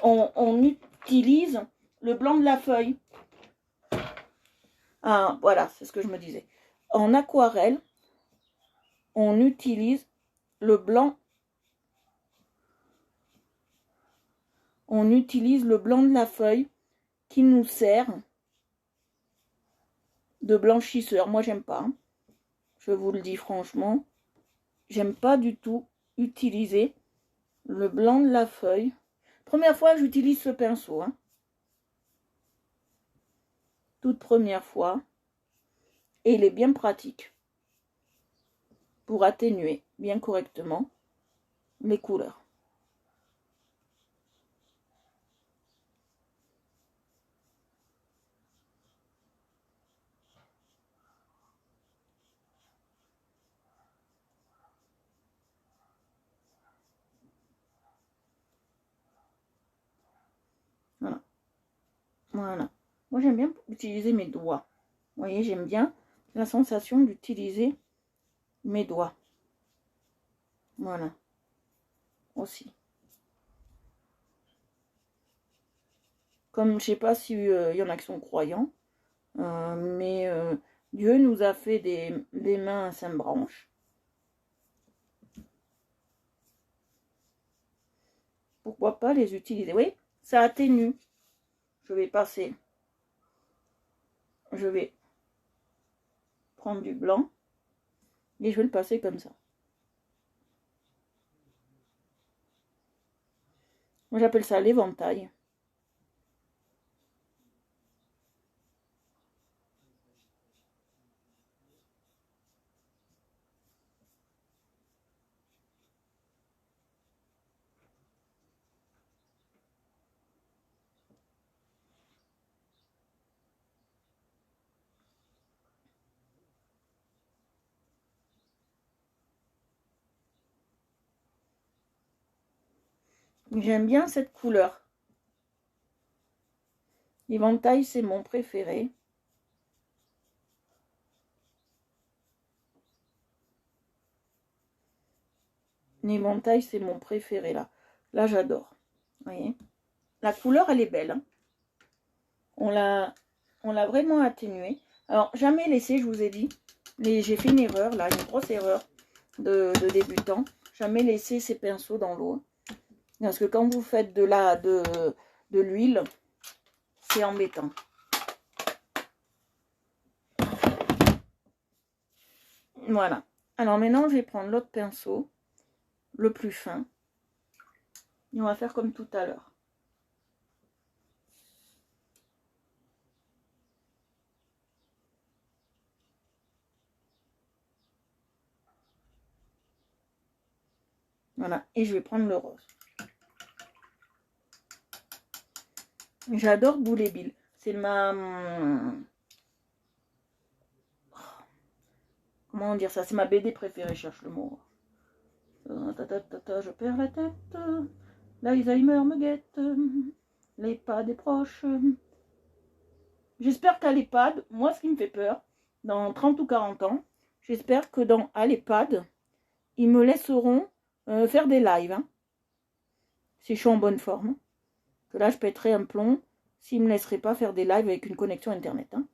On utilise le blanc de la feuille. Ah, voilà, c'est ce que je me disais. En aquarelle, on utilise le blanc. On utilise le blanc de la feuille qui nous sert de blanchisseur. Moi, j'aime pas. Hein. Je vous le dis franchement. J'aime pas du tout utiliser le blanc de la feuille. Première fois que j'utilise ce pinceau. Hein. Toute première fois. Et il est bien pratique pour atténuer bien correctement les couleurs. Voilà. Voilà. Moi, j'aime bien utiliser mes doigts. Vous voyez, j'aime bien la sensation d'utiliser mes doigts. Voilà. Aussi. Comme je sais pas si y en a qui sont croyants, mais Dieu nous a fait des mains à 5 branches. Pourquoi pas les utiliser? Oui, ça atténue. Je vais passer. Je vais prendre du blanc et je vais le passer comme ça. Moi, j'appelle ça l'éventail. J'aime bien cette couleur. L'éventail, c'est mon préféré. L'éventail, c'est mon préféré, là. Là, j'adore. Vous voyez? La couleur, elle est belle. Hein. On l'a vraiment atténuée. Alors, jamais laissé, je vous ai dit. J'ai fait une erreur, là, une grosse erreur de débutant. Jamais laisser ces pinceaux dans l'eau. Parce que quand vous faites de l'huile, c'est embêtant. Voilà. Alors maintenant, je vais prendre l'autre pinceau, le plus fin. Et on va faire comme tout à l'heure. Voilà. Et je vais prendre le rose. J'adore Boule et Bill. C'est ma... Comment dire ça? C'est ma BD préférée, je cherche le mot. Je perds la tête. L'Alzheimer me guette. L'EHPAD est proche. J'espère qu'à l'EHPAD, moi ce qui me fait peur, dans 30 ou 40 ans, j'espère que à l'EHPAD, ils me laisseront faire des lives. Hein, si je suis en bonne forme. Que là, je pèterai un plomb s'ils ne me laisseraient pas faire des lives avec une connexion Internet. Hein.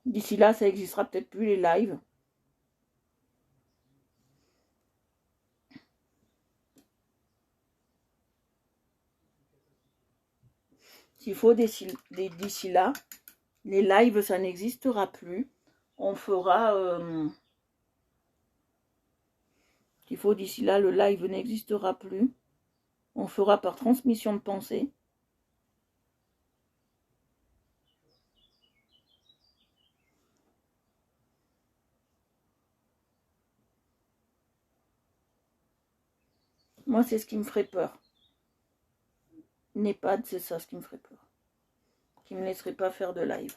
D'ici là, ça n'existera peut-être plus les lives. S'il faut d'ici là, les lives, ça n'existera plus. On fera... S'il faut d'ici là, le live n'existera plus. On fera par transmission de pensée. Moi, c'est ce qui me ferait peur. NEHPAD, c'est ça ce qui me ferait peur. Qui ne me laisserait pas faire de live.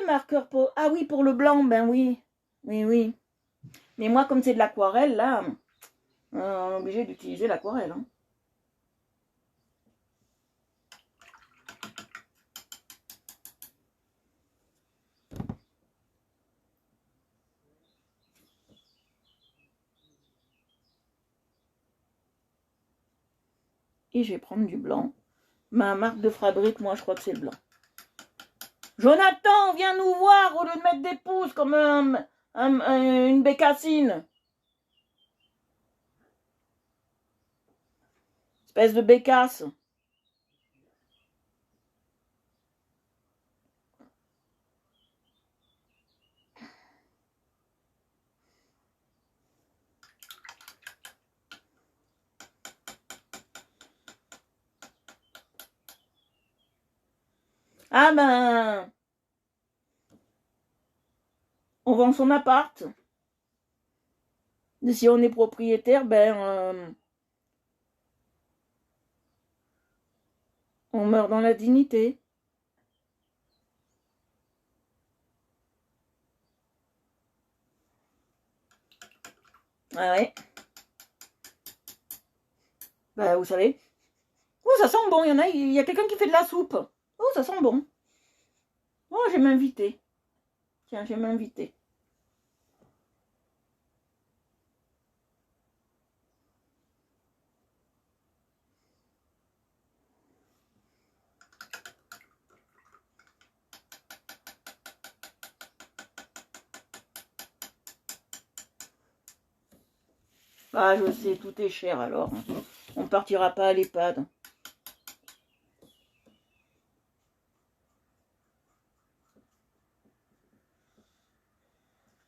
marqueur pour... Ah oui, pour le blanc, ben oui. Oui, oui. Mais moi, comme c'est de l'aquarelle, là, on est obligé d'utiliser l'aquarelle. Hein. Et je vais prendre du blanc. Ma marque de fabrique, moi, je crois que c'est le blanc. Jonathan, viens nous voir au lieu de mettre des pouces comme une bécassine. Espèce de bécasse. Ah ben, on vend son appart. Et si on est propriétaire, ben, on meurt dans la dignité. Ah ouais. Ben, vous savez. Oh, ça sent bon, il y a quelqu'un qui fait de la soupe. Oh, ça sent bon. Oh, je vais m'inviter. Tiens, je vais m'inviter. Ah, je sais, tout est cher alors. On partira pas à l'EHPAD.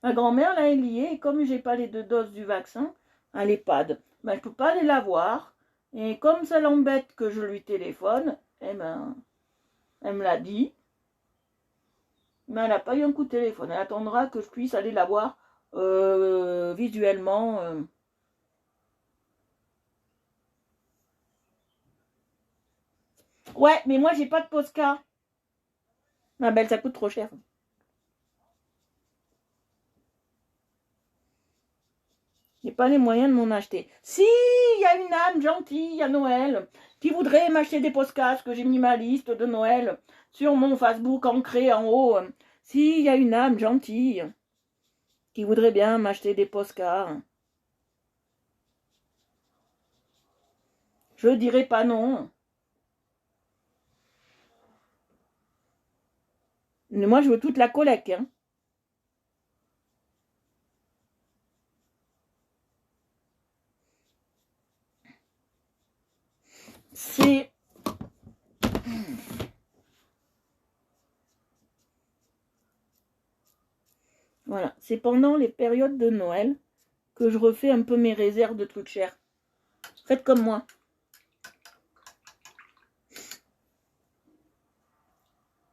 Ma grand-mère, là, elle y est. Et comme j'ai pas les 2 doses du vaccin à l'EHPAD, ben, je peux pas aller la voir. Et comme ça l'embête que je lui téléphone, eh ben, elle me l'a dit. Mais elle n'a pas eu un coup de téléphone. Elle attendra que je puisse aller la voir visuellement. Ouais, mais moi, j'ai pas de Posca. Ah ben, ça coûte trop cher. J'ai pas les moyens de m'en acheter. Si, il y a une âme gentille à Noël qui voudrait m'acheter des postcards, que j'ai mis ma liste de Noël sur mon Facebook ancré en haut. Si, il y a une âme gentille qui voudrait bien m'acheter des postcards. Je dirais pas non. Mais moi, je veux toute la collecte. Hein. C'est... Voilà, c'est pendant les périodes de Noël que je refais un peu mes réserves de trucs chers. Faites comme moi.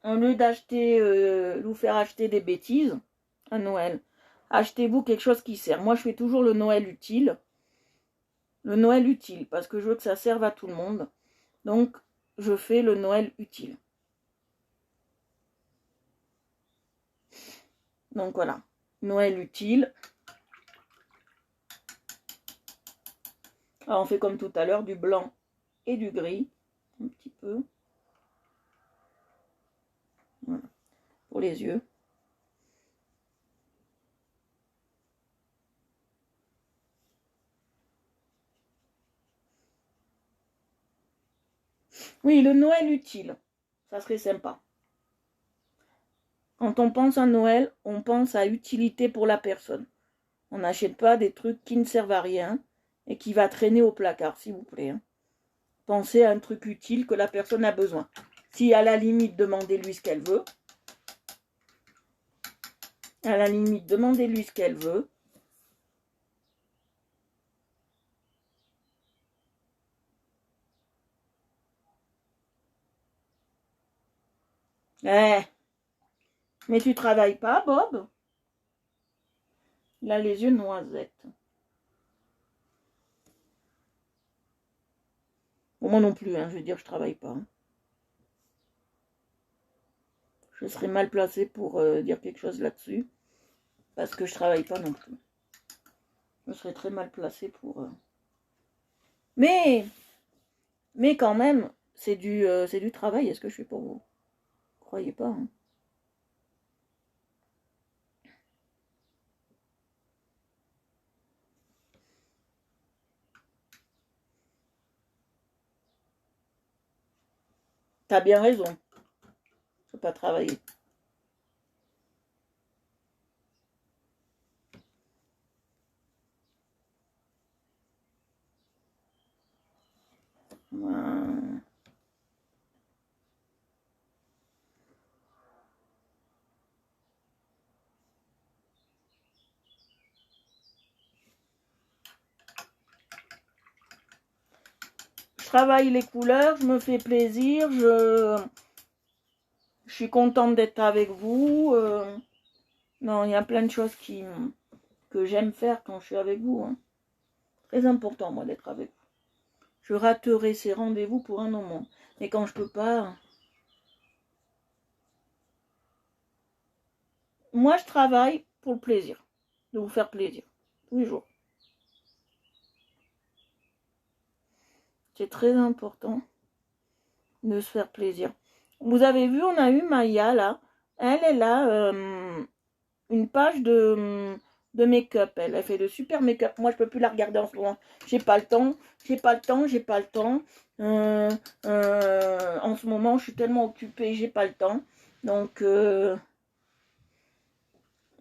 Au lieu d'acheter, vous faire acheter des bêtises à Noël, achetez-vous quelque chose qui sert. Moi, je fais toujours le Noël utile. Le Noël utile, parce que je veux que ça serve à tout le monde. Donc, je fais le Noël utile. Donc voilà, Noël utile. Alors, on fait comme tout à l'heure, du blanc et du gris. Un petit peu. Voilà, pour les yeux. Oui, le Noël utile. Ça serait sympa. Quand on pense à Noël, on pense à utilité pour la personne. On n'achète pas des trucs qui ne servent à rien et qui va traîner au placard, s'il vous plaît. Hein. Pensez à un truc utile que la personne a besoin. Si à la limite, demandez-lui ce qu'elle veut. À la limite, demandez-lui ce qu'elle veut. Eh, mais tu travailles pas, Bob? Il a les yeux noisettes. Bon, moi non plus, hein, je veux dire, je travaille pas. Hein. je serais mal placée pour dire quelque chose là-dessus. Parce que je travaille pas non plus. Je serais très mal placée pour... Mais quand même, c'est du travail. Est-ce que je fais pour vous? Croyez pas, hein. T'as bien raison. Je peux pas travailler. Voilà. Je travaille les couleurs, je me fais plaisir, je suis contente d'être avec vous. Non, il y a plein de choses que j'aime faire quand je suis avec vous, hein. Très important, moi, d'être avec vous. Je raterai ces rendez-vous pour un moment. Mais quand je peux pas... Moi, je travaille pour le plaisir. De vous faire plaisir. Tous les jours. C'est très important de se faire plaisir. Vous avez vu, on a eu Maya, là. Elle a une page de make-up. Elle fait de super make-up. Moi, je peux plus la regarder en ce moment. J'ai pas le temps. En ce moment, je suis tellement occupée, j'ai pas le temps. Donc,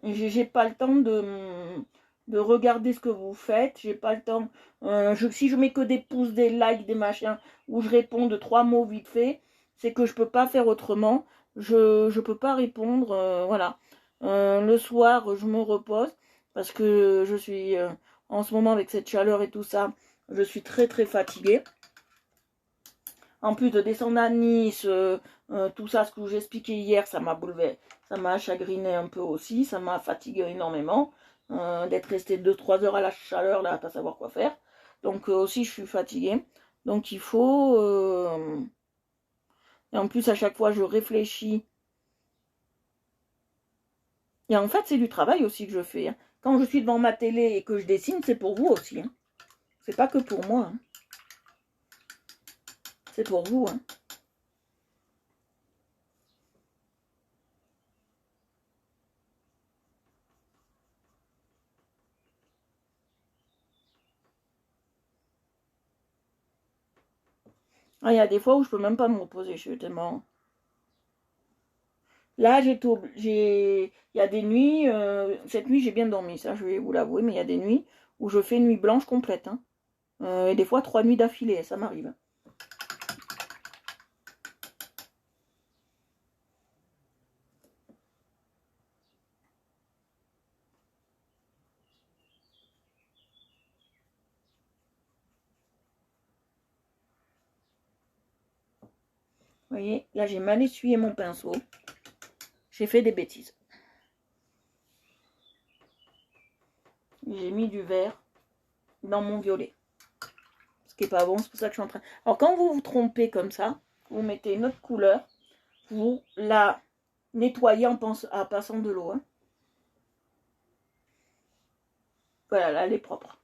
j'ai pas le temps de regarder ce que vous faites. J'ai pas le temps. Si je mets que des pouces, des likes, des machins, où je réponds de 3 mots vite fait, c'est que je peux pas faire autrement. Je peux pas répondre. Voilà. Le soir, je me repose parce que je suis en ce moment avec cette chaleur et tout ça, je suis très très fatiguée. En plus de descendre à Nice, tout ça, ce que j'expliquais hier, ça m'a bouleversé, ça m'a chagriné un peu aussi, ça m'a fatigué énormément, d'être resté 2-3 heures à la chaleur, là, à pas savoir quoi faire. Donc aussi, je suis fatiguée. Donc il faut... Et en plus, à chaque fois, je réfléchis. Et en fait, c'est du travail aussi que je fais, hein. Quand je suis devant ma télé et que je dessine, c'est pour vous aussi, hein. C'est pas que pour moi, hein. C'est pour vous, hein. Ah, il y a des fois où je peux même pas me reposer, je suis tellement... Là, il y a des nuits, cette nuit j'ai bien dormi, ça je vais vous l'avouer, mais il y a des nuits où je fais nuit blanche complète, hein. Et des fois 3 nuits d'affilée, ça m'arrive. Vous voyez, là j'ai mal essuyé mon pinceau. J'ai fait des bêtises. J'ai mis du vert dans mon violet. Ce qui n'est pas bon, c'est pour ça que je suis en train... Alors quand vous vous trompez comme ça, vous mettez une autre couleur, vous la nettoyez en passant de l'eau, hein. Voilà, là elle est propre.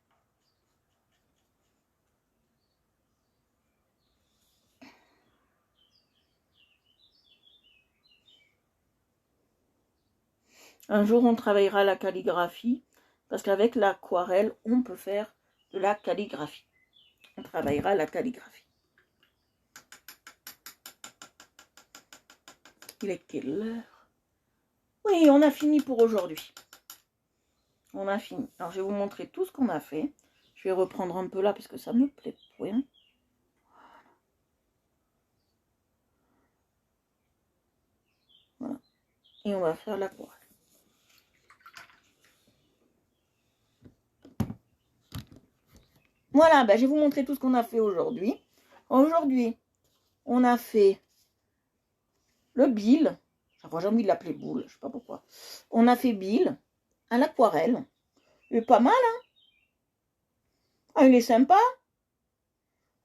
Un jour, on travaillera la calligraphie, parce qu'avec l'aquarelle, on peut faire de la calligraphie. On travaillera la calligraphie. Il est quelle heure? Oui, on a fini pour aujourd'hui. On a fini. Alors, je vais vous montrer tout ce qu'on a fait. Je vais reprendre un peu là, parce que ça me plaît point. Voilà. Et on va faire l'aquarelle. Voilà, ben, je vais vous montrer tout ce qu'on a fait aujourd'hui. Aujourd'hui, on a fait le Bill. Enfin, j'ai envie de l'appeler boule, je sais pas pourquoi. On a fait Bill à l'aquarelle. Il est pas mal, hein? Ah, il est sympa.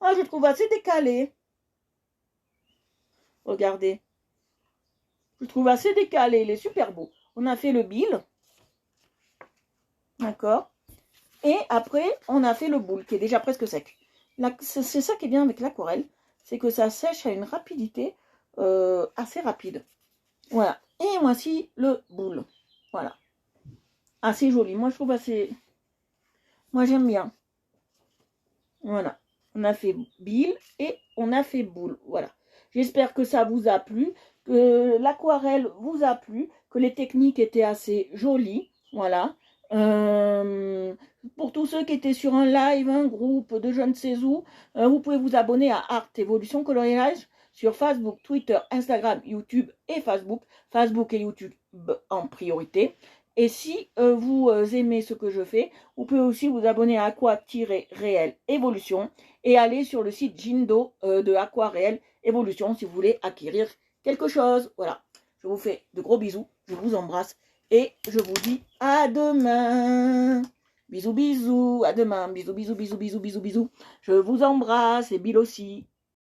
Ah, je le trouve assez décalé. Regardez. Je le trouve assez décalé, il est super beau. On a fait le bill. D'accord. Et après, on a fait le boule qui est déjà presque sec. C'est ça qui est bien avec l'aquarelle, c'est que ça sèche à une rapidité assez rapide. Voilà. Et voici le boule. Voilà. Assez joli. Moi, je trouve assez... Moi, j'aime bien. Voilà. On a fait bill et on a fait boule. Voilà. J'espère que ça vous a plu, que l'aquarelle vous a plu, que les techniques étaient assez jolies. Voilà. Pour tous ceux qui étaient sur un live, un groupe de je ne sais où, vous pouvez vous abonner à Art Evolution Coloriage sur Facebook, Twitter, Instagram, YouTube et Facebook. Facebook et YouTube en priorité. Et si vous aimez ce que je fais, vous pouvez aussi vous abonner à Aqua-Réel Evolution et aller sur le site Jindo de Aqua-Réel Evolution si vous voulez acquérir quelque chose. Voilà, je vous fais de gros bisous, je vous embrasse et je vous dis à demain. Bisous, bisous, à demain. Bisous, bisous, bisous, bisous, bisous, bisous. Je vous embrasse et Bill aussi.